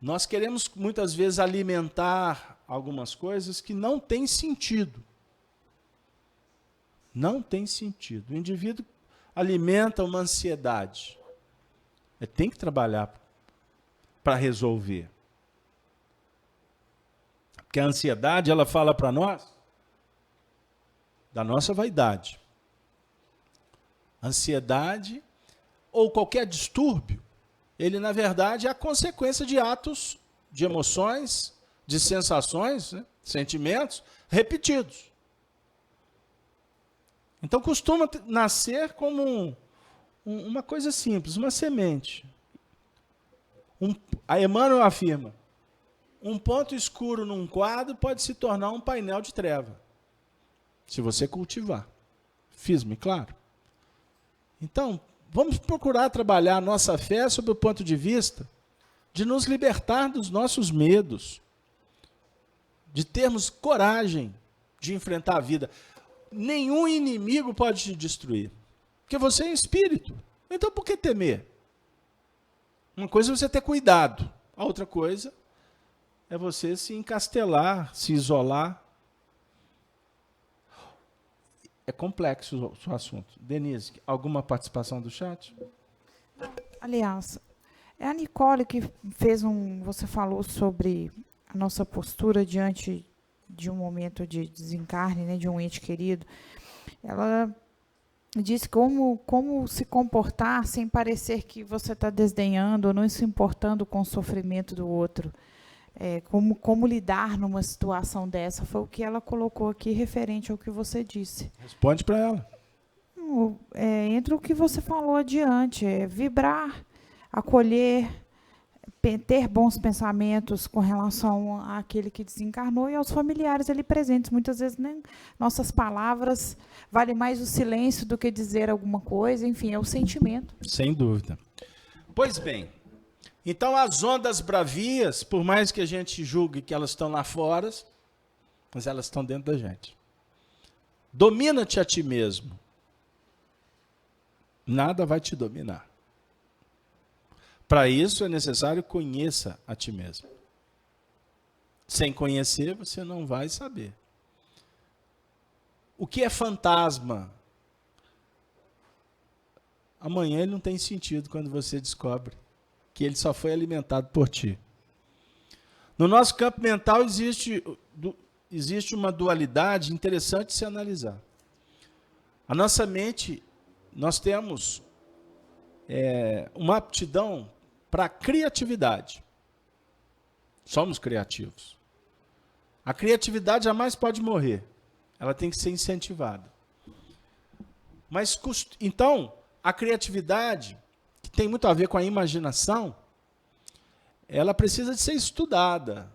Nós queremos, muitas vezes, alimentar algumas coisas que não têm sentido. Não tem sentido. O indivíduo alimenta uma ansiedade. Ele tem que trabalhar para resolver. Porque a ansiedade, ela fala para nós da nossa vaidade. Ansiedade ou qualquer distúrbio, ele, na verdade, é a consequência de atos, de emoções, de sensações, né, sentimentos repetidos. Então, costuma nascer como uma coisa simples, uma semente. A Emmanuel afirma, um ponto escuro num quadro pode se tornar um painel de treva, se você cultivar. Fiz-me claro? Então, vamos procurar trabalhar a nossa fé sob o ponto de vista de nos libertar dos nossos medos, de termos coragem de enfrentar a vida. Nenhum inimigo pode te destruir, porque você é espírito. Então, por que temer? Uma coisa é você ter cuidado. A outra coisa é você se encastelar, se isolar. É complexo o assunto. Denise, alguma participação do chat? Aliás, é a Nicole que fez você falou sobre a nossa postura diante de um momento de desencarne, né, de um ente querido. Ela disse como se comportar sem parecer que você está desdenhando ou não se importando com o sofrimento do outro. Como lidar numa situação dessa, foi o que ela colocou aqui referente ao que você disse. Responde para ela. Entre o que você falou adiante, vibrar, acolher, ter bons pensamentos com relação àquele que desencarnou e aos familiares ali presentes. Muitas vezes nem nossas palavras vale mais o silêncio do que dizer alguma coisa, enfim, é o sentimento. Sem dúvida. Pois bem, então as ondas bravias, por mais que a gente julgue que elas estão lá fora, mas elas estão dentro da gente. Domina-te a ti mesmo. Nada vai te dominar. Para isso é necessário conheça a ti mesmo. Sem conhecer, você não vai saber. O que é fantasma? Amanhã ele não tem sentido quando você descobre que ele só foi alimentado por ti. No nosso campo mental existe uma dualidade interessante de se analisar. A nossa mente, nós temos uma aptidão para a criatividade. Somos criativos. A criatividade jamais pode morrer. Ela tem que ser incentivada. Mas, então, a criatividade, que tem muito a ver com a imaginação, ela precisa de ser estudada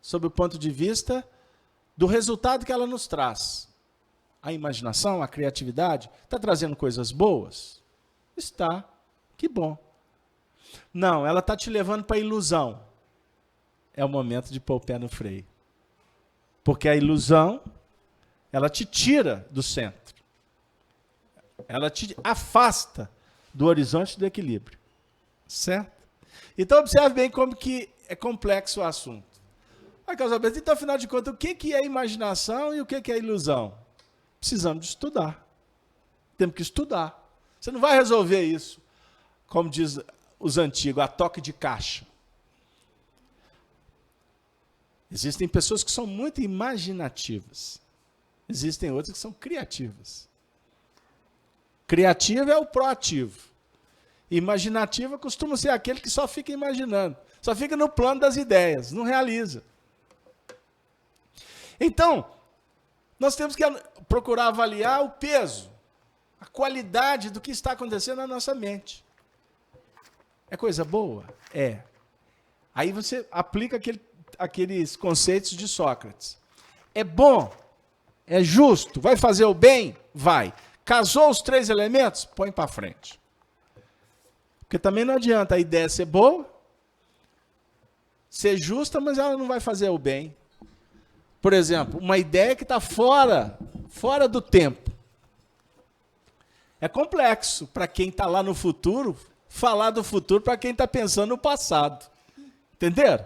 sob o ponto de vista do resultado que ela nos traz. A imaginação, a criatividade, está trazendo coisas boas? Está. Que bom. Não, ela está te levando para a ilusão. É o momento de pôr o pé no freio. Porque a ilusão, ela te tira do centro. Ela te afasta do horizonte do equilíbrio. Certo? Então, observe bem como que é complexo o assunto. Então, afinal de contas, o que é imaginação e o que é ilusão? Precisamos de estudar. Temos que estudar. Você não vai resolver isso, como diz os antigos, a toque de caixa. Existem pessoas que são muito imaginativas. Existem outras que são criativas. Criativo é o proativo. Imaginativa costuma ser aquele que só fica imaginando. Só fica no plano das ideias, não realiza. Então, nós temos que procurar avaliar o peso, a qualidade do que está acontecendo na nossa mente. É coisa boa? É. Aí você aplica aqueles conceitos de Sócrates. É bom? É justo? Vai fazer o bem? Vai. Casou os 3 elementos? Põe para frente. Porque também não adianta a ideia ser boa, ser justa, mas ela não vai fazer o bem. Por exemplo, uma ideia que está fora do tempo. É complexo para quem está lá no futuro, falar do futuro para quem está pensando no passado. Entenderam?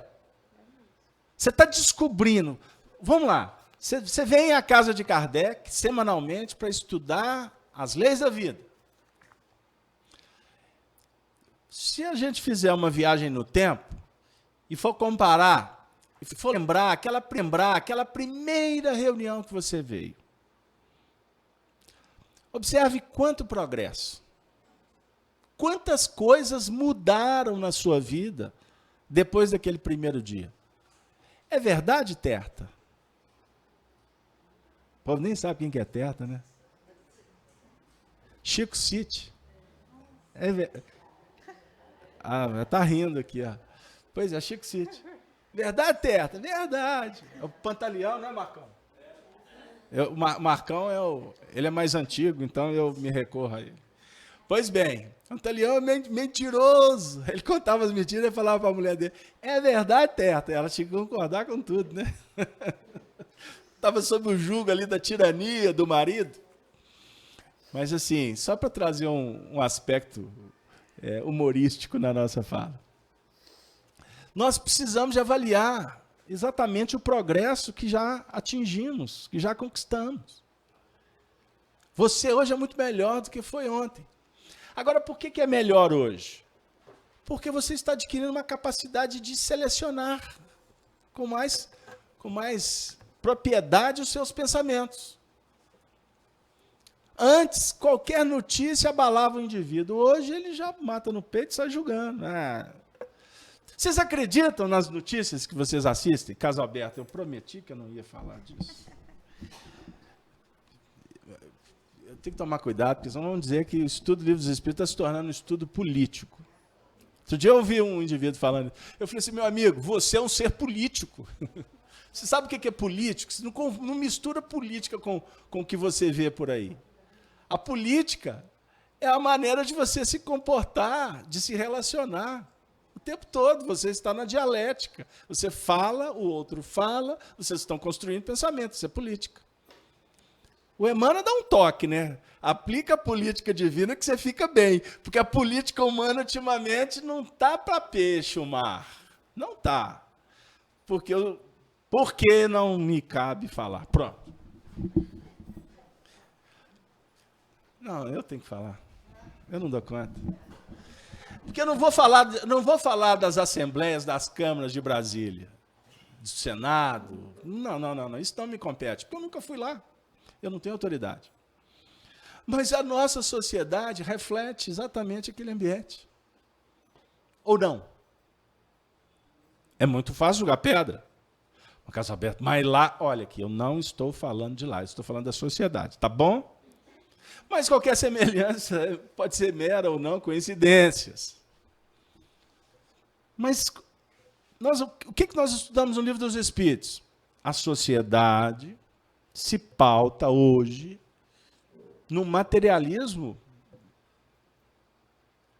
Você está descobrindo. Vamos lá. Você vem à casa de Kardec semanalmente para estudar as leis da vida. Se a gente fizer uma viagem no tempo e for comparar, e for lembrar aquela primeira reunião que você veio, observe quanto progresso. Quantas coisas mudaram na sua vida depois daquele primeiro dia. É verdade, Terta? O povo nem sabe quem que é Terta, né? Chico City. Tá rindo aqui, ó. Pois é, Chico City. Verdade, Terta? Verdade. É o Pantaleão, não é, Marcão? O Marcão ele é mais antigo, então eu me recorro a ele. Pois bem, Pantaleão é mentiroso. Ele contava as mentiras e falava para a mulher dele, é verdade, Terta? Ela tinha que concordar com tudo, né? Estava sob o jugo ali da tirania do marido. Mas assim, só para trazer um aspecto humorístico na nossa fala. nós precisamos de avaliar exatamente o progresso que já atingimos, que já conquistamos. Você hoje é muito melhor do que foi ontem. Agora, por que é melhor hoje? Porque você está adquirindo uma capacidade de selecionar com mais propriedade os seus pensamentos. Antes, qualquer notícia abalava o indivíduo. Hoje, ele já mata no peito e sai julgando. Vocês acreditam nas notícias que vocês assistem? Caso aberto, eu prometi que eu não ia falar disso. Eu tenho que tomar cuidado, porque senão vão dizer que o estudo do Livro dos Espíritos está se tornando um estudo político. Outro dia eu ouvi um indivíduo falando, eu falei assim, meu amigo, você é um ser político. Você sabe o que é político? Você não mistura política com o que você vê por aí. A política é a maneira de você se comportar, de se relacionar. O tempo todo, você está na dialética. Você fala, o outro fala, vocês estão construindo pensamento, isso é política. O Emmanuel dá um toque, né? Aplica a política divina que você fica bem. Porque a política humana, ultimamente, não está para peixe o mar. Não está. Porque não me cabe falar. Pronto. Não, eu tenho que falar. Eu não dou conta. Porque eu não vou falar das assembleias, das câmaras de Brasília, do Senado. Não. Isso não me compete, porque eu nunca fui lá. Eu não tenho autoridade. Mas a nossa sociedade reflete exatamente aquele ambiente. Ou não? É muito fácil jogar pedra. Uma casa aberta. Mas lá, olha aqui, eu não estou falando de lá, eu estou falando da sociedade, tá bom? Mas qualquer semelhança pode ser mera ou não coincidências. Mas o que nós estudamos no Livro dos Espíritos? A sociedade se pauta hoje no materialismo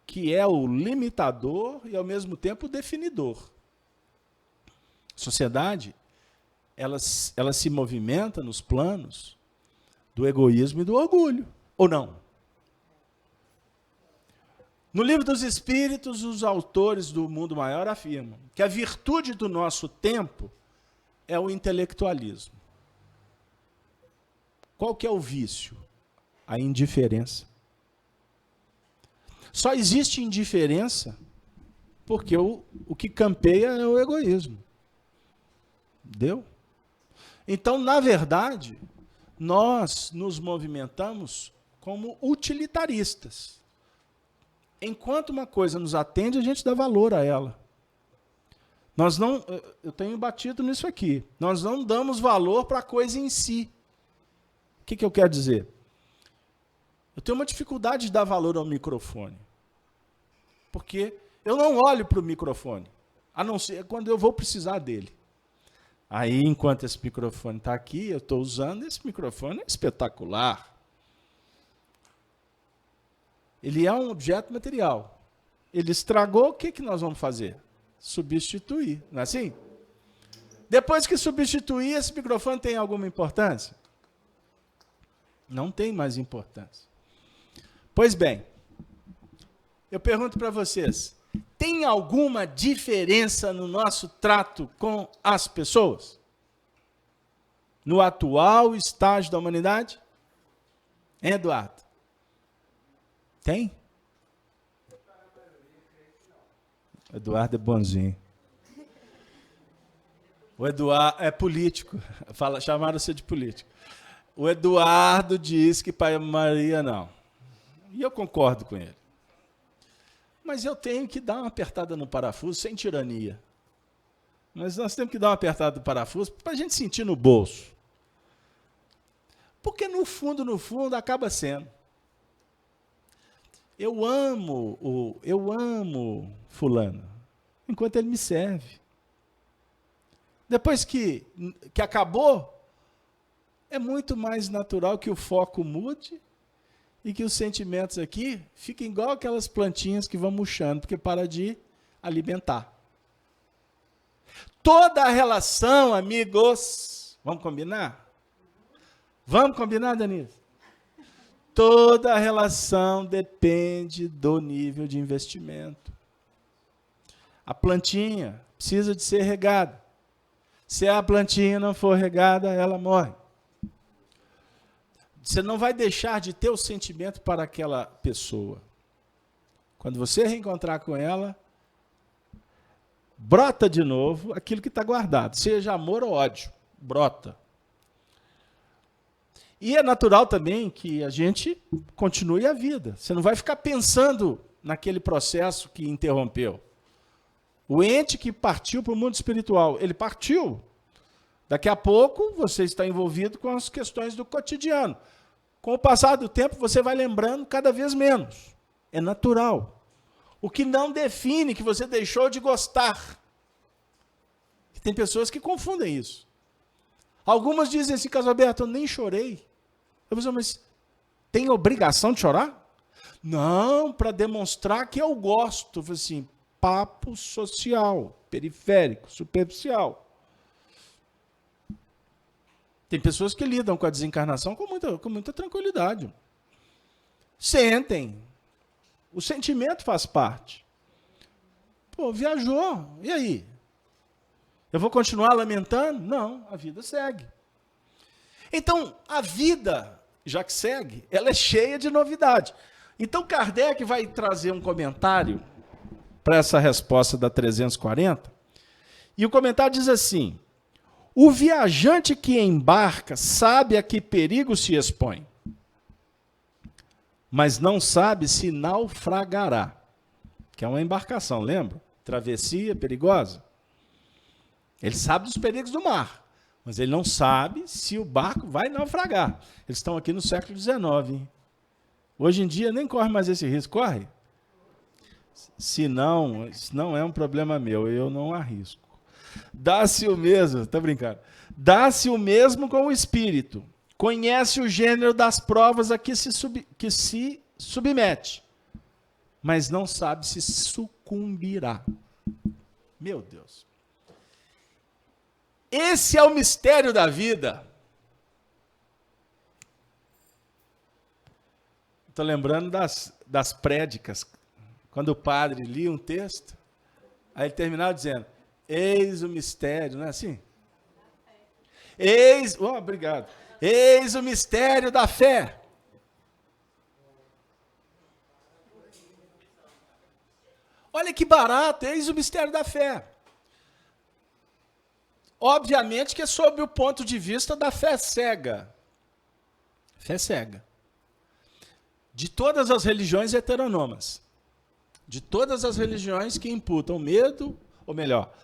que é o limitador e, ao mesmo tempo, o definidor. A sociedade, ela se movimenta nos planos do egoísmo e do orgulho, ou não? No Livro dos Espíritos, os autores do Mundo Maior afirmam que a virtude do nosso tempo é o intelectualismo. Qual que é o vício? A indiferença. Só existe indiferença porque o que campeia é o egoísmo. Entendeu? Então, na verdade, nós nos movimentamos como utilitaristas. Enquanto uma coisa nos atende, a gente dá valor a ela. Eu tenho batido nisso aqui. Nós não damos valor para a coisa em si. O que eu quero dizer? Eu tenho uma dificuldade de dar valor ao microfone. Porque eu não olho para o microfone, a não ser quando eu vou precisar dele. Aí, enquanto esse microfone está aqui, eu estou usando, esse microfone é espetacular. Ele é um objeto material. Ele estragou, o que nós vamos fazer? Substituir, não é assim? Depois que substituir, esse microfone tem alguma importância? Não tem mais importância. Pois bem, eu pergunto para vocês, tem alguma diferença no nosso trato com as pessoas? No atual estágio da humanidade? Hein, Eduardo? Tem? Eduardo é bonzinho. O Eduardo é político. Chamaram você de político. O Eduardo diz que Pai Maria não. E eu concordo com ele. Mas eu tenho que dar uma apertada no parafuso sem tirania. Mas nós temos que dar uma apertada no parafuso para a gente sentir no bolso. Porque no fundo, acaba sendo. Eu amo fulano, enquanto ele me serve. Depois que acabou, é muito mais natural que o foco mude e que os sentimentos aqui fiquem igual aquelas plantinhas que vão murchando, porque para de alimentar. Toda a relação, amigos, vamos combinar? Vamos combinar, Denise? Toda a relação depende do nível de investimento. A plantinha precisa de ser regada. Se a plantinha não for regada, ela morre. Você não vai deixar de ter o sentimento para aquela pessoa. Quando você reencontrar com ela, brota de novo aquilo que está guardado. Seja amor ou ódio, brota. E é natural também que a gente continue a vida. Você não vai ficar pensando naquele processo que interrompeu. O ente que partiu para o mundo espiritual, ele partiu. Daqui a pouco você está envolvido com as questões do cotidiano. Com o passar do tempo, você vai lembrando cada vez menos. É natural. O que não define que você deixou de gostar. Tem pessoas que confundem isso. Algumas dizem assim, Carlos Alberto, eu nem chorei. Eu penso, mas tem obrigação de chorar? Não, para demonstrar que eu gosto. Eu falei assim, papo social, periférico, superficial. Tem pessoas que lidam com a desencarnação com muita tranquilidade. Sentem. O sentimento faz parte. Pô, viajou. E aí? Eu vou continuar lamentando? Não, a vida segue. Então, a vida, já que segue, ela é cheia de novidade. Então, Kardec vai trazer um comentário para essa resposta da 340. E o comentário diz assim: o viajante que embarca sabe a que perigo se expõe, mas não sabe se naufragará. Que é uma embarcação, lembra? Travessia perigosa. Ele sabe dos perigos do mar, mas ele não sabe se o barco vai naufragar. Eles estão aqui no século XIX. Hein? Hoje em dia nem corre mais esse risco. Corre? Se não, isso não é um problema meu, eu não arrisco. Dá-se o mesmo, tá brincando? Dá-se o mesmo com o espírito. Conhece o gênero das provas a que se submete, mas não sabe se sucumbirá. Meu Deus. Esse é o mistério da vida. Estou lembrando das prédicas. Quando o padre lia um texto, aí ele terminava dizendo, eis o mistério, não é assim? Obrigado. Eis o mistério da fé. Olha que barato, eis o mistério da fé. Obviamente que é sob o ponto de vista da fé cega. Fé cega. De todas as religiões heteronomas. De todas as religiões que imputam medo, ou melhor,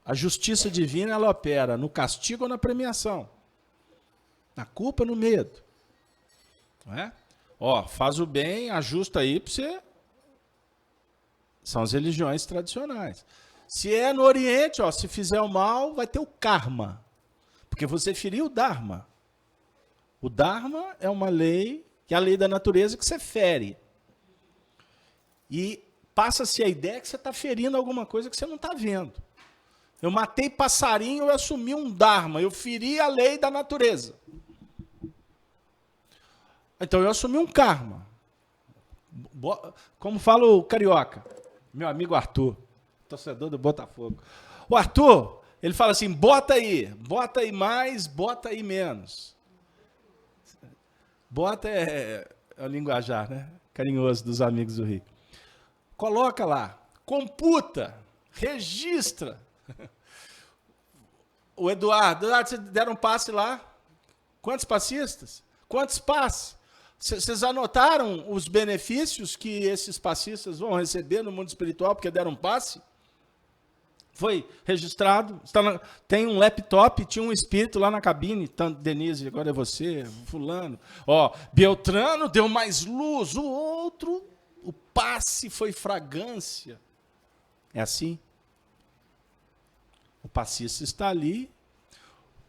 a justiça divina ela opera no castigo ou na premiação. Na culpa, no medo. Não é? Faz o bem, ajusta aí para você. São as religiões tradicionais. Se é no Oriente, se fizer o mal, vai ter o karma. Porque você feriu o Dharma. O Dharma é uma lei, que é a lei da natureza que você fere. E passa-se a ideia que você está ferindo alguma coisa que você não está vendo. Eu matei passarinho, eu assumi um Dharma, eu feri a lei da natureza. Então eu assumi um karma. Como fala o carioca, meu amigo Arthur, torcedor do Botafogo. O Arthur, ele fala assim, bota aí mais, bota aí menos. Bota é o linguajar, né? Carinhoso dos amigos do Rio. Coloca lá, computa, registra. O Eduardo, vocês deram um passe lá? Quantos passistas? Quantos passes? Vocês anotaram os benefícios que esses passistas vão receber no mundo espiritual porque deram um passe? Foi registrado, tem um laptop, tinha um espírito lá na cabine, Denise, agora é você, fulano. Beltrano deu mais luz, o outro, o passe foi fragrância. É assim? O passista está ali,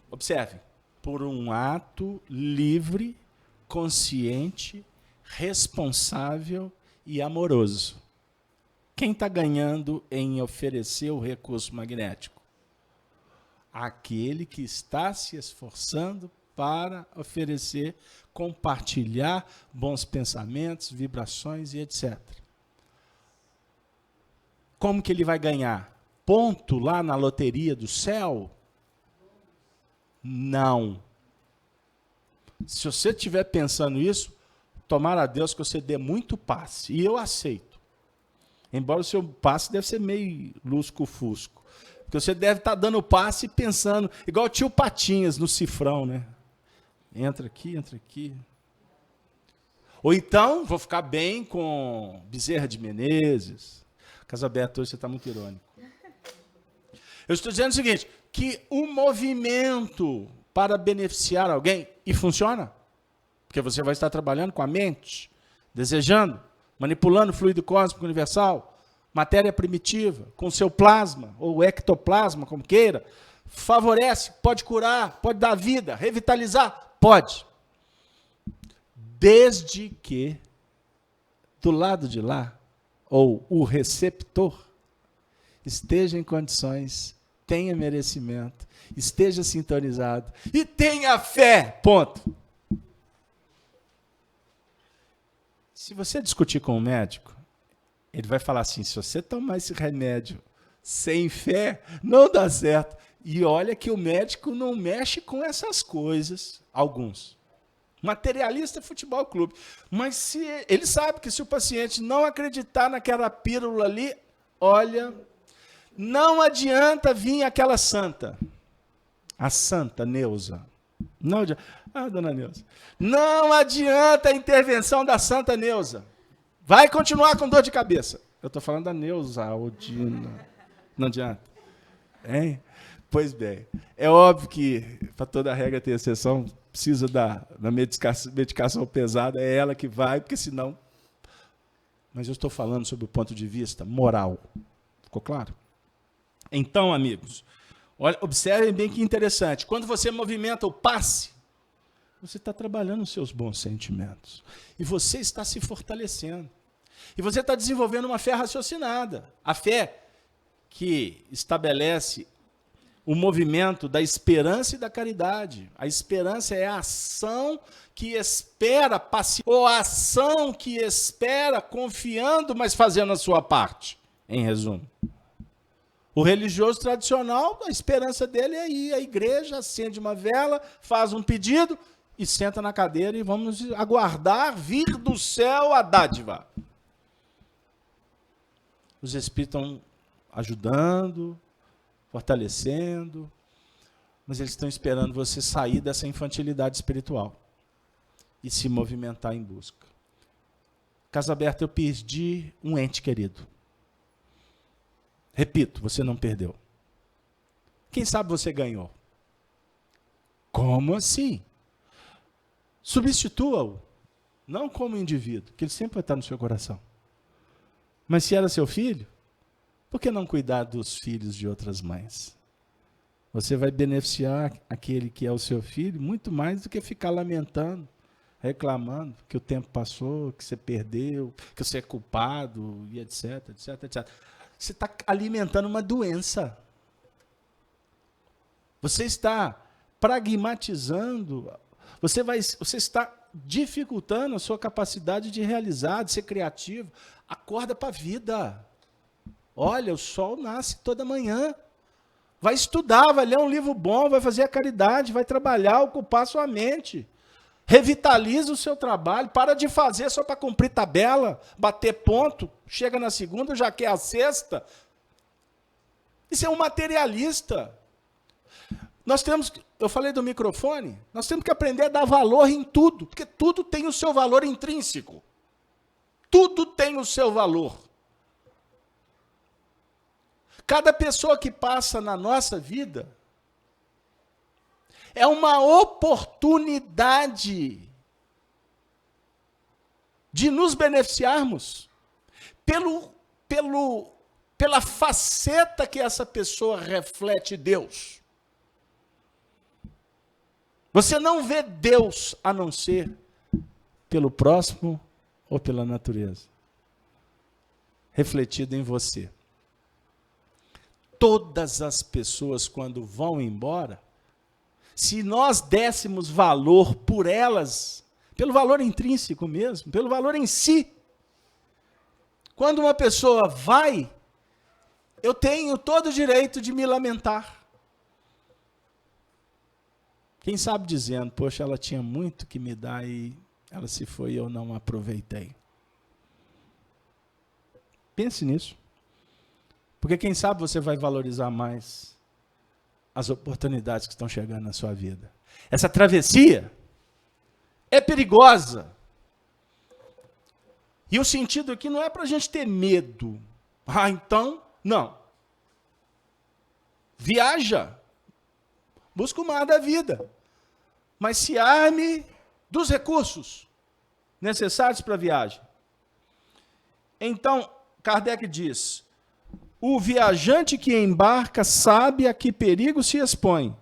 observe, por um ato livre, consciente, responsável e amoroso. Quem está ganhando em oferecer o recurso magnético? Aquele que está se esforçando para oferecer, compartilhar bons pensamentos, vibrações e etc. como que ele vai ganhar? Ponto lá na loteria do céu? Não. Se você estiver pensando isso, tomara a Deus que você dê muito passe. E eu aceito. Embora o seu passe deve ser meio lusco-fusco. Porque você deve estar dando passe pensando, igual o tio Patinhas no cifrão, né? Entra aqui, entra aqui. Ou então, vou ficar bem com Bezerra de Menezes. Casaberto, hoje você está muito irônico. Eu estou dizendo o seguinte, que o movimento para beneficiar alguém, e funciona, porque você vai estar trabalhando com a mente, desejando, manipulando o fluido cósmico universal, matéria primitiva, com seu plasma, ou ectoplasma, como queira, favorece, pode curar, pode dar vida, revitalizar, pode. Desde que, do lado de lá, ou o receptor, esteja em condições, tenha merecimento, esteja sintonizado e tenha fé, ponto. Se você discutir com o médico, ele vai falar assim, se você tomar esse remédio sem fé, não dá certo. E olha que o médico não mexe com essas coisas, alguns. Materialista é futebol clube. Mas se ele sabe que se o paciente não acreditar naquela pílula ali, olha, não adianta vir aquela santa. A santa Neuza. Não adianta. Ah, dona Neuza. Não adianta a intervenção da santa Neuza. Vai continuar com dor de cabeça. Eu estou falando da Neuza Aldina. Não adianta. Hein? Pois bem. É óbvio que, para toda regra ter exceção, precisa da medicação pesada, é ela que vai, porque senão... Mas eu estou falando sobre o ponto de vista moral. Ficou claro? Então, amigos, olha, observem bem que interessante. Quando você movimenta o passe, você está trabalhando os seus bons sentimentos. E você está se fortalecendo. E você está desenvolvendo uma fé raciocinada. A fé que estabelece o movimento da esperança e da caridade. A esperança é a ação que espera, ou a ação que espera, confiando, mas fazendo a sua parte, em resumo. O religioso tradicional, a esperança dele é ir à igreja, acende uma vela, faz um pedido e senta na cadeira e vamos aguardar vir do céu a dádiva. Os espíritos estão ajudando, fortalecendo, mas eles estão esperando você sair dessa infantilidade espiritual e se movimentar em busca. Casa aberta, eu perdi um ente querido. Repito, você não perdeu. Quem sabe você ganhou? Como assim? Substitua-o, não como indivíduo, que ele sempre vai estar no seu coração. Mas se era seu filho, por que não cuidar dos filhos de outras mães? Você vai beneficiar aquele que é o seu filho muito mais do que ficar lamentando, reclamando que o tempo passou, que você perdeu, que você é culpado, e etc, etc, etc. Você está alimentando uma doença. Você está pragmatizando, você está dificultando a sua capacidade de realizar, de ser criativo. Acorda para a vida. Olha, o sol nasce toda manhã. Vai estudar, vai ler um livro bom, vai fazer a caridade, vai trabalhar, ocupar sua mente. Revitaliza o seu trabalho, para de fazer só para cumprir tabela, bater ponto, chega na segunda, já quer a sexta. Isso é um materialista. Eu falei do microfone, nós temos que aprender a dar valor em tudo, porque tudo tem o seu valor intrínseco. Tudo tem o seu valor. Cada pessoa que passa na nossa vida é uma oportunidade de nos beneficiarmos pela faceta que essa pessoa reflete Deus. Você não vê Deus a não ser pelo próximo ou pela natureza, refletido em você. Todas as pessoas, quando vão embora, se nós dessemos valor por elas, pelo valor intrínseco mesmo, pelo valor em si, quando uma pessoa vai, eu tenho todo o direito de me lamentar. Quem sabe dizendo, poxa, ela tinha muito que me dar e ela se foi e eu não aproveitei. Pense nisso. Porque quem sabe você vai valorizar mais as oportunidades que estão chegando na sua vida. Essa travessia é perigosa. E o sentido aqui não é para a gente ter medo. Ah, então, não. Viaja. Busca o mar da vida. Mas se arme dos recursos necessários para a viagem. Então, Kardec diz, o viajante que embarca sabe a que perigo se expõe,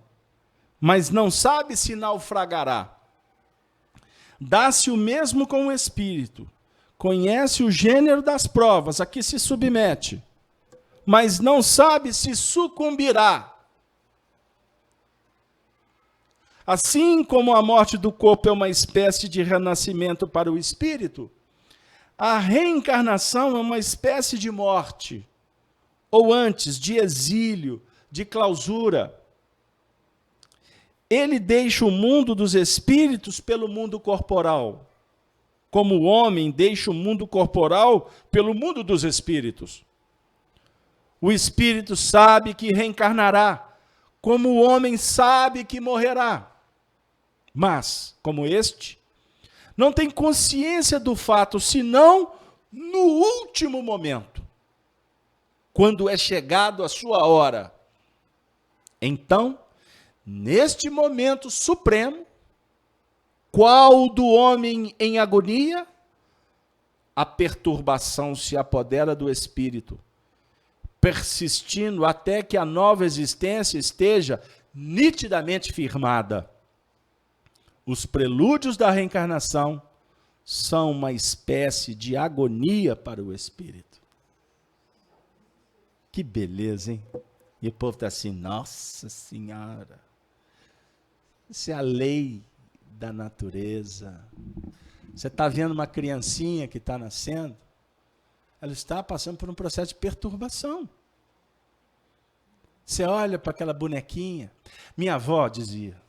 mas não sabe se naufragará. Dá-se o mesmo com o espírito, conhece o gênero das provas a que se submete, mas não sabe se sucumbirá. Assim como a morte do corpo é uma espécie de renascimento para o espírito, a reencarnação é uma espécie de morte, ou antes, de exílio, de clausura. Ele deixa o mundo dos espíritos pelo mundo corporal, como o homem deixa o mundo corporal pelo mundo dos espíritos. O espírito sabe que reencarnará, como o homem sabe que morrerá. Mas, como este, não tem consciência do fato, senão no último momento, quando é chegado a sua hora. Então, neste momento supremo, qual do homem em agonia? A perturbação se apodera do espírito, persistindo até que a nova existência esteja nitidamente firmada. Os prelúdios da reencarnação são uma espécie de agonia para o espírito. Que beleza, hein? E o povo está assim, nossa senhora, isso é a lei da natureza. Você está vendo uma criancinha que está nascendo, ela está passando por um processo de perturbação. Você olha para aquela bonequinha. Minha avó dizia,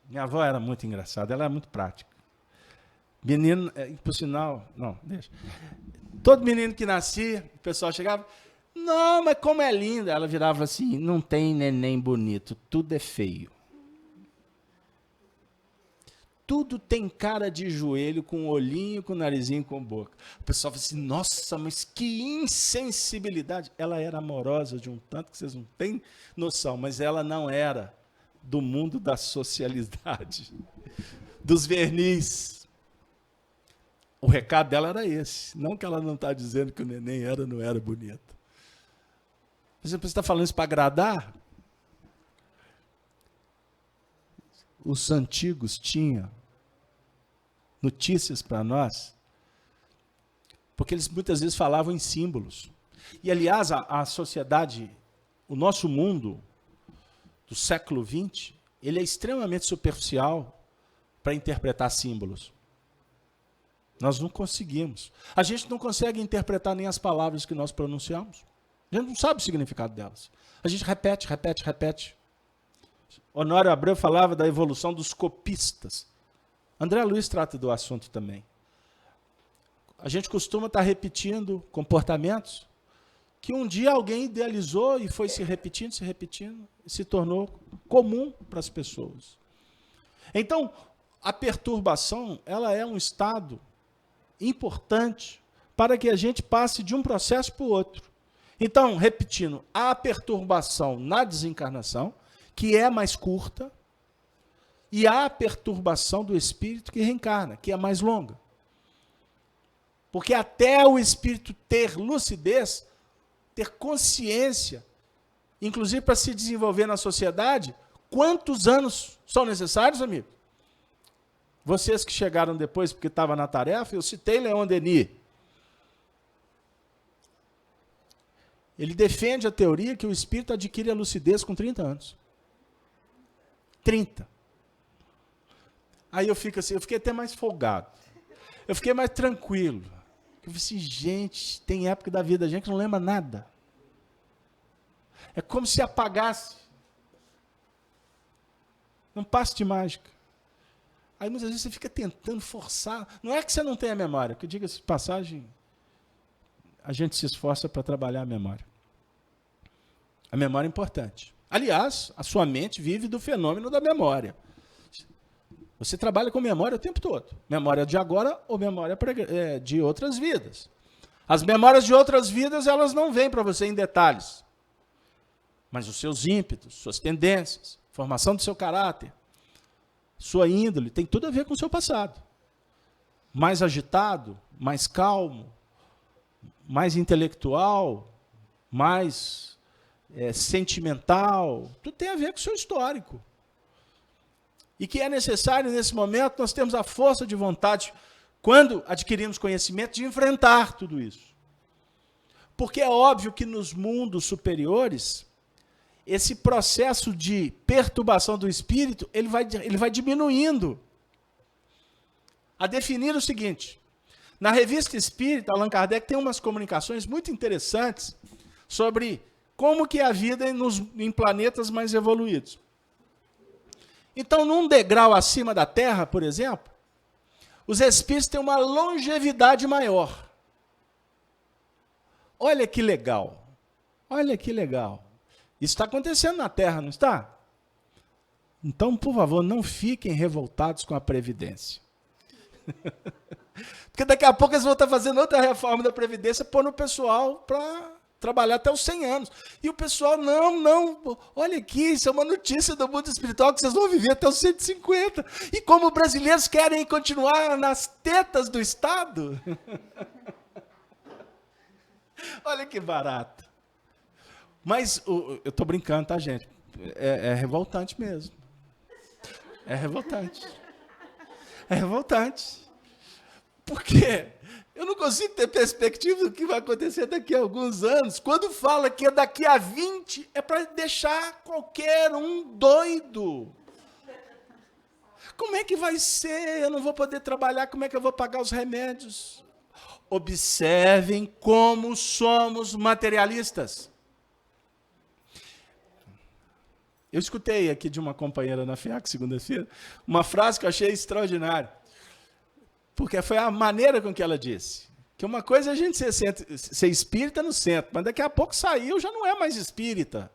minha avó era muito engraçada, ela era muito prática. Menino, por sinal, não, deixa. Todo menino que nascia, o pessoal chegava, não, mas como é linda. Ela virava assim, não tem neném bonito, tudo é feio. Tudo tem cara de joelho, com olhinho, com narizinho, com boca. O pessoal fala assim, nossa, mas que insensibilidade. Ela era amorosa de um tanto que vocês não têm noção, mas ela não era do mundo da socialidade, dos verniz. O recado dela era esse. Não que ela não está dizendo que o neném era ou não era bonito. Você está falando isso para agradar? Os antigos tinham notícias para nós, porque eles muitas vezes falavam em símbolos. E, aliás, a sociedade, o nosso mundo do século XX, ele é extremamente superficial para interpretar símbolos. Nós não conseguimos. A gente não consegue interpretar nem as palavras que nós pronunciamos. A gente não sabe o significado delas. A gente repete, repete, repete. Honório Abreu falava da evolução dos copistas. André Luiz trata do assunto também. A gente costuma estar repetindo comportamentos que um dia alguém idealizou e foi se repetindo, e se tornou comum para as pessoas. Então, a perturbação, ela é um estado importante para que a gente passe de um processo para o outro. Então, repetindo, há a perturbação na desencarnação, que é mais curta, e há a perturbação do espírito que reencarna, que é mais longa. Porque até o espírito ter lucidez, ter consciência, inclusive para se desenvolver na sociedade, quantos anos são necessários, amigo? Vocês que chegaram depois porque estavam na tarefa, eu citei Leon Denis. Ele defende a teoria que o espírito adquire a lucidez com 30 anos. 30. Aí eu fico assim, eu fiquei até mais folgado. Eu fiquei mais tranquilo. Eu falei assim, gente, tem época da vida da gente que não lembra nada. É como se apagasse. Não passe de mágica. Aí muitas vezes você fica tentando forçar. Não é que você não tenha memória, que diga-se de passagem, a gente se esforça para trabalhar a memória. A memória é importante. Aliás, a sua mente vive do fenômeno da memória. Você trabalha com memória o tempo todo. Memória de agora ou memória de outras vidas. As memórias de outras vidas, elas não vêm para você em detalhes. Mas os seus ímpetos, suas tendências, formação do seu caráter, sua índole, tem tudo a ver com o seu passado. Mais agitado, mais calmo, mais intelectual, mais sentimental, tudo tem a ver com o seu histórico. E que é necessário, nesse momento, nós temos a força de vontade, quando adquirimos conhecimento, de enfrentar tudo isso. Porque é óbvio que nos mundos superiores, esse processo de perturbação do espírito, ele vai diminuindo. A definir o seguinte, na Revista Espírita, Allan Kardec tem umas comunicações muito interessantes sobre como que é a vida em planetas mais evoluídos. Então, num degrau acima da Terra, por exemplo, os espíritos têm uma longevidade maior. Olha que legal. Olha que legal. Isso está acontecendo na Terra, não está? Então, por favor, não fiquem revoltados com a Previdência. Porque daqui a pouco eles vão estar fazendo outra reforma da Previdência, pondo o pessoal para trabalhar até os 100 anos. E o pessoal, não, olha aqui, isso é uma notícia do mundo espiritual que vocês vão viver até os 150. E como brasileiros querem continuar nas tetas do Estado? Olha que barato. Mas, eu estou brincando, tá, gente? É revoltante mesmo. É revoltante. É revoltante. Por quê? Eu não consigo ter perspectiva do que vai acontecer daqui a alguns anos. Quando fala que é daqui a 20, é para deixar qualquer um doido. Como é que vai ser? Eu não vou poder trabalhar, como é que eu vou pagar os remédios? Observem como somos materialistas. Eu escutei aqui de uma companheira na FIAC, segunda-feira, uma frase que eu achei extraordinária. Porque foi a maneira com que ela disse. Que uma coisa é a gente ser espírita no centro, mas daqui a pouco saiu, já não é mais espírita.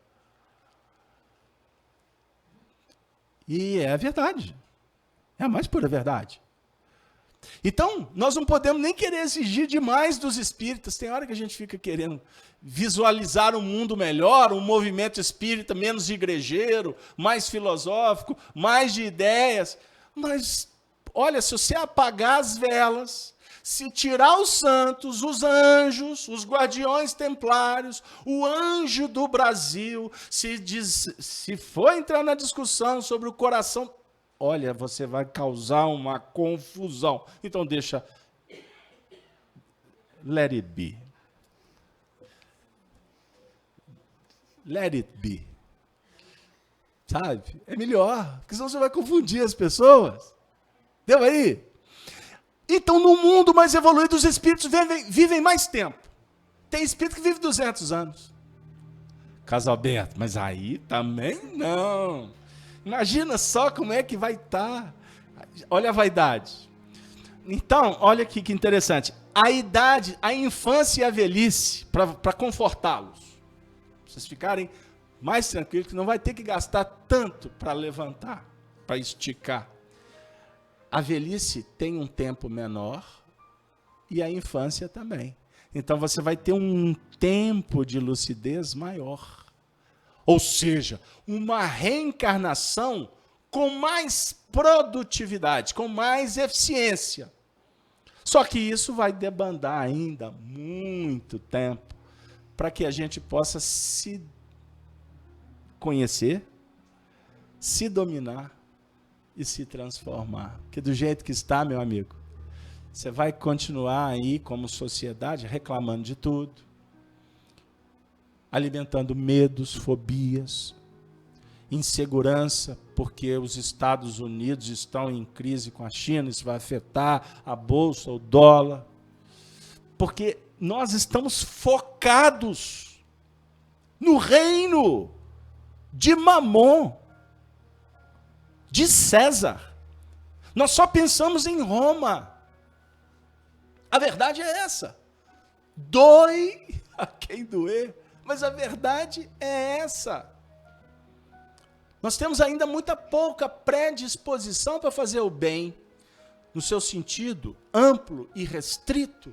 E é a verdade. É a mais pura verdade. Então, nós não podemos nem querer exigir demais dos espíritas. Tem hora que a gente fica querendo visualizar um mundo melhor, um movimento espírita menos igrejeiro, mais filosófico, mais de ideias. Mas olha, se você apagar as velas, se tirar os santos, os anjos, os guardiões templários, o anjo do Brasil, se for entrar na discussão sobre o coração, olha, você vai causar uma confusão. Então deixa, let it be. Let it be. Sabe? É melhor, porque senão você vai confundir as pessoas. Deu aí? Então, no mundo mais evoluído, os espíritos vivem mais tempo. Tem espírito que vive 200 anos. Casalberto, mas aí também não. Imagina só como é que vai estar. Olha a vaidade. Então, olha aqui que interessante. A idade, a infância e a velhice, para confortá-los. Vocês ficarem mais tranquilos, que não vai ter que gastar tanto para levantar, para esticar. A velhice tem um tempo menor e a infância também. Então você vai ter um tempo de lucidez maior. Ou seja, uma reencarnação com mais produtividade, com mais eficiência. Só que isso vai demandar ainda muito tempo para que a gente possa se conhecer, se dominar e se transformar. Porque do jeito que está, meu amigo, você vai continuar aí como sociedade reclamando de tudo, alimentando medos, fobias, insegurança, porque os Estados Unidos estão em crise com a China, isso vai afetar a bolsa, o dólar, porque nós estamos focados no reino de Mamon, de César. Nós só pensamos em Roma. A verdade é essa. Doe a quem doer, mas a verdade é essa. Nós temos ainda muita pouca predisposição para fazer o bem, no seu sentido amplo e restrito.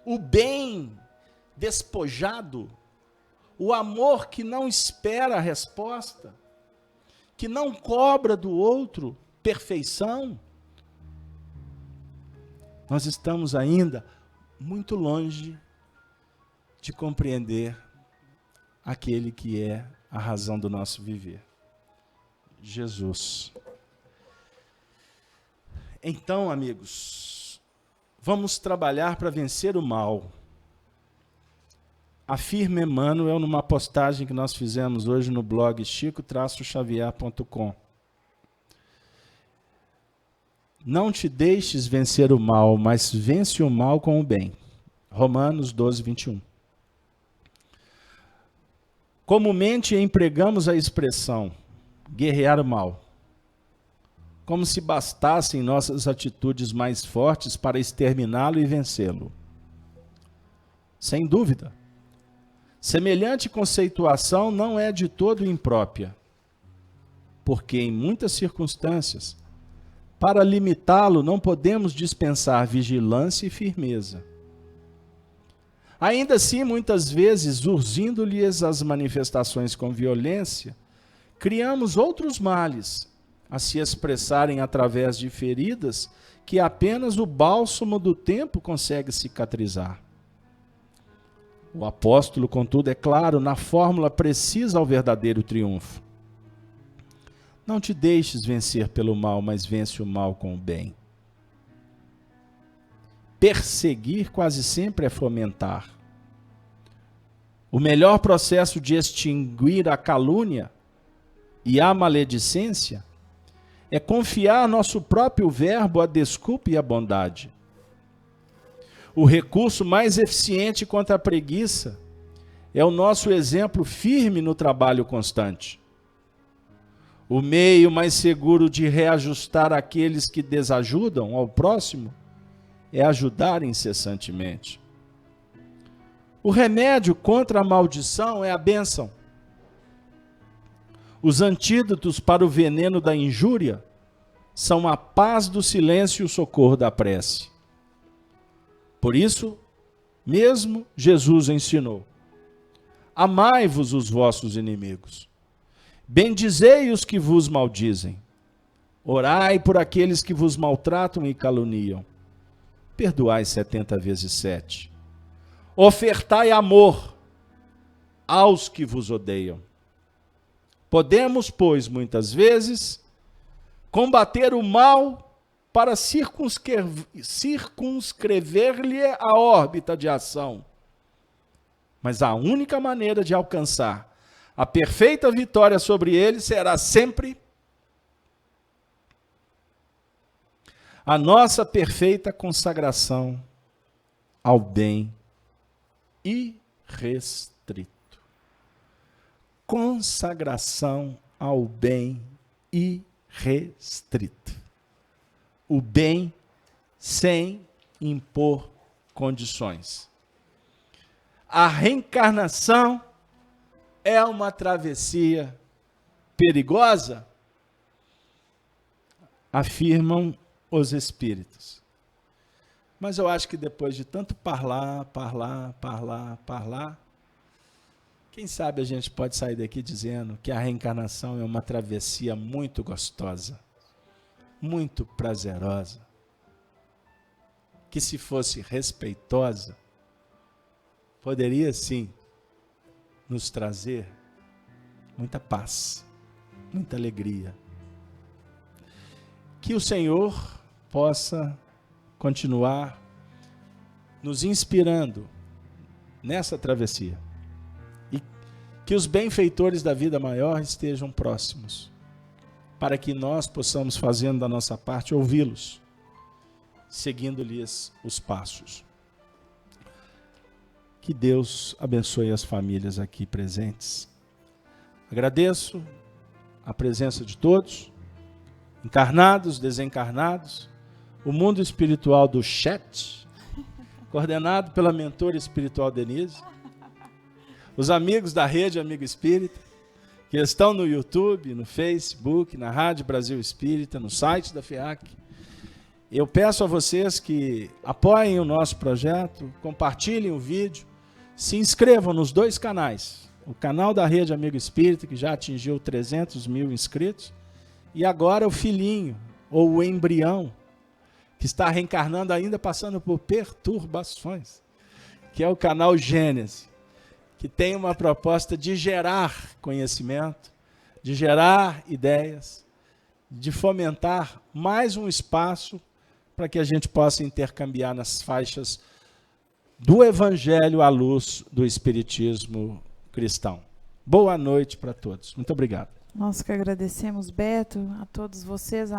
O bem despojado, o amor que não espera a resposta, que não cobra do outro perfeição. Nós estamos ainda muito longe de compreender aquele que é a razão do nosso viver. Jesus. Então, amigos, vamos trabalhar para vencer o mal. Afirma Emmanuel numa postagem que nós fizemos hoje no blog chico-xavier.com. Não te deixes vencer o mal, mas vence o mal com o bem. Romanos 12, 21. Comumente empregamos a expressão guerrear o mal, como se bastassem nossas atitudes mais fortes para exterminá-lo e vencê-lo. Sem dúvida, semelhante conceituação não é de todo imprópria, porque em muitas circunstâncias, para limitá-lo, não podemos dispensar vigilância e firmeza. Ainda assim, muitas vezes, urgindo-lhes as manifestações com violência, criamos outros males, a se expressarem através de feridas que apenas o bálsamo do tempo consegue cicatrizar. O apóstolo, contudo, é claro, na fórmula precisa ao verdadeiro triunfo. Não te deixes vencer pelo mal, mas vence o mal com o bem. Perseguir quase sempre é fomentar. O melhor processo de extinguir a calúnia e a maledicência é confiar nosso próprio verbo à desculpa e à bondade. O recurso mais eficiente contra a preguiça é o nosso exemplo firme no trabalho constante. O meio mais seguro de reajustar aqueles que desajudam ao próximo é ajudar incessantemente. O remédio contra a maldição é a bênção. Os antídotos para o veneno da injúria são a paz do silêncio e o socorro da prece. Por isso, mesmo Jesus ensinou: amai-vos os vossos inimigos, bendizei os que vos maldizem, orai por aqueles que vos maltratam e caluniam, perdoai 70 vezes 7, ofertai amor aos que vos odeiam. Podemos, pois, muitas vezes, combater o mal para circunscrever-lhe a órbita de ação. Mas a única maneira de alcançar a perfeita vitória sobre ele será sempre a nossa perfeita consagração ao bem irrestrito. Consagração ao bem irrestrito. O bem sem impor condições. A reencarnação é uma travessia perigosa? Afirmam os espíritos. Mas eu acho que depois de tanto parlar, quem sabe a gente pode sair daqui dizendo que a reencarnação é uma travessia muito gostosa, muito prazerosa, que se fosse respeitosa, poderia sim nos trazer muita paz, muita alegria. Que o Senhor possa continuar nos inspirando nessa travessia. E que os benfeitores da vida maior estejam próximos, para que nós possamos, fazendo da nossa parte, ouvi-los, seguindo-lhes os passos. Que Deus abençoe as famílias aqui presentes. Agradeço a presença de todos, encarnados, desencarnados, o mundo espiritual do chat, coordenado pela mentora espiritual Denise, os amigos da Rede Amigo Espírita, que estão no YouTube, no Facebook, na Rádio Brasil Espírita, no site da FIAC. Eu peço a vocês que apoiem o nosso projeto, compartilhem o vídeo, se inscrevam nos 2 canais. O canal da Rede Amigo Espírita, que já atingiu 300 mil inscritos, e agora o filhinho, ou o embrião, que está reencarnando ainda, passando por perturbações, que é o canal Gênese, que tem uma proposta de gerar conhecimento, de gerar ideias, de fomentar mais um espaço para que a gente possa intercambiar nas faixas do Evangelho à luz do Espiritismo cristão. Boa noite para todos. Muito obrigado. Nós que agradecemos, Beto, a todos vocês.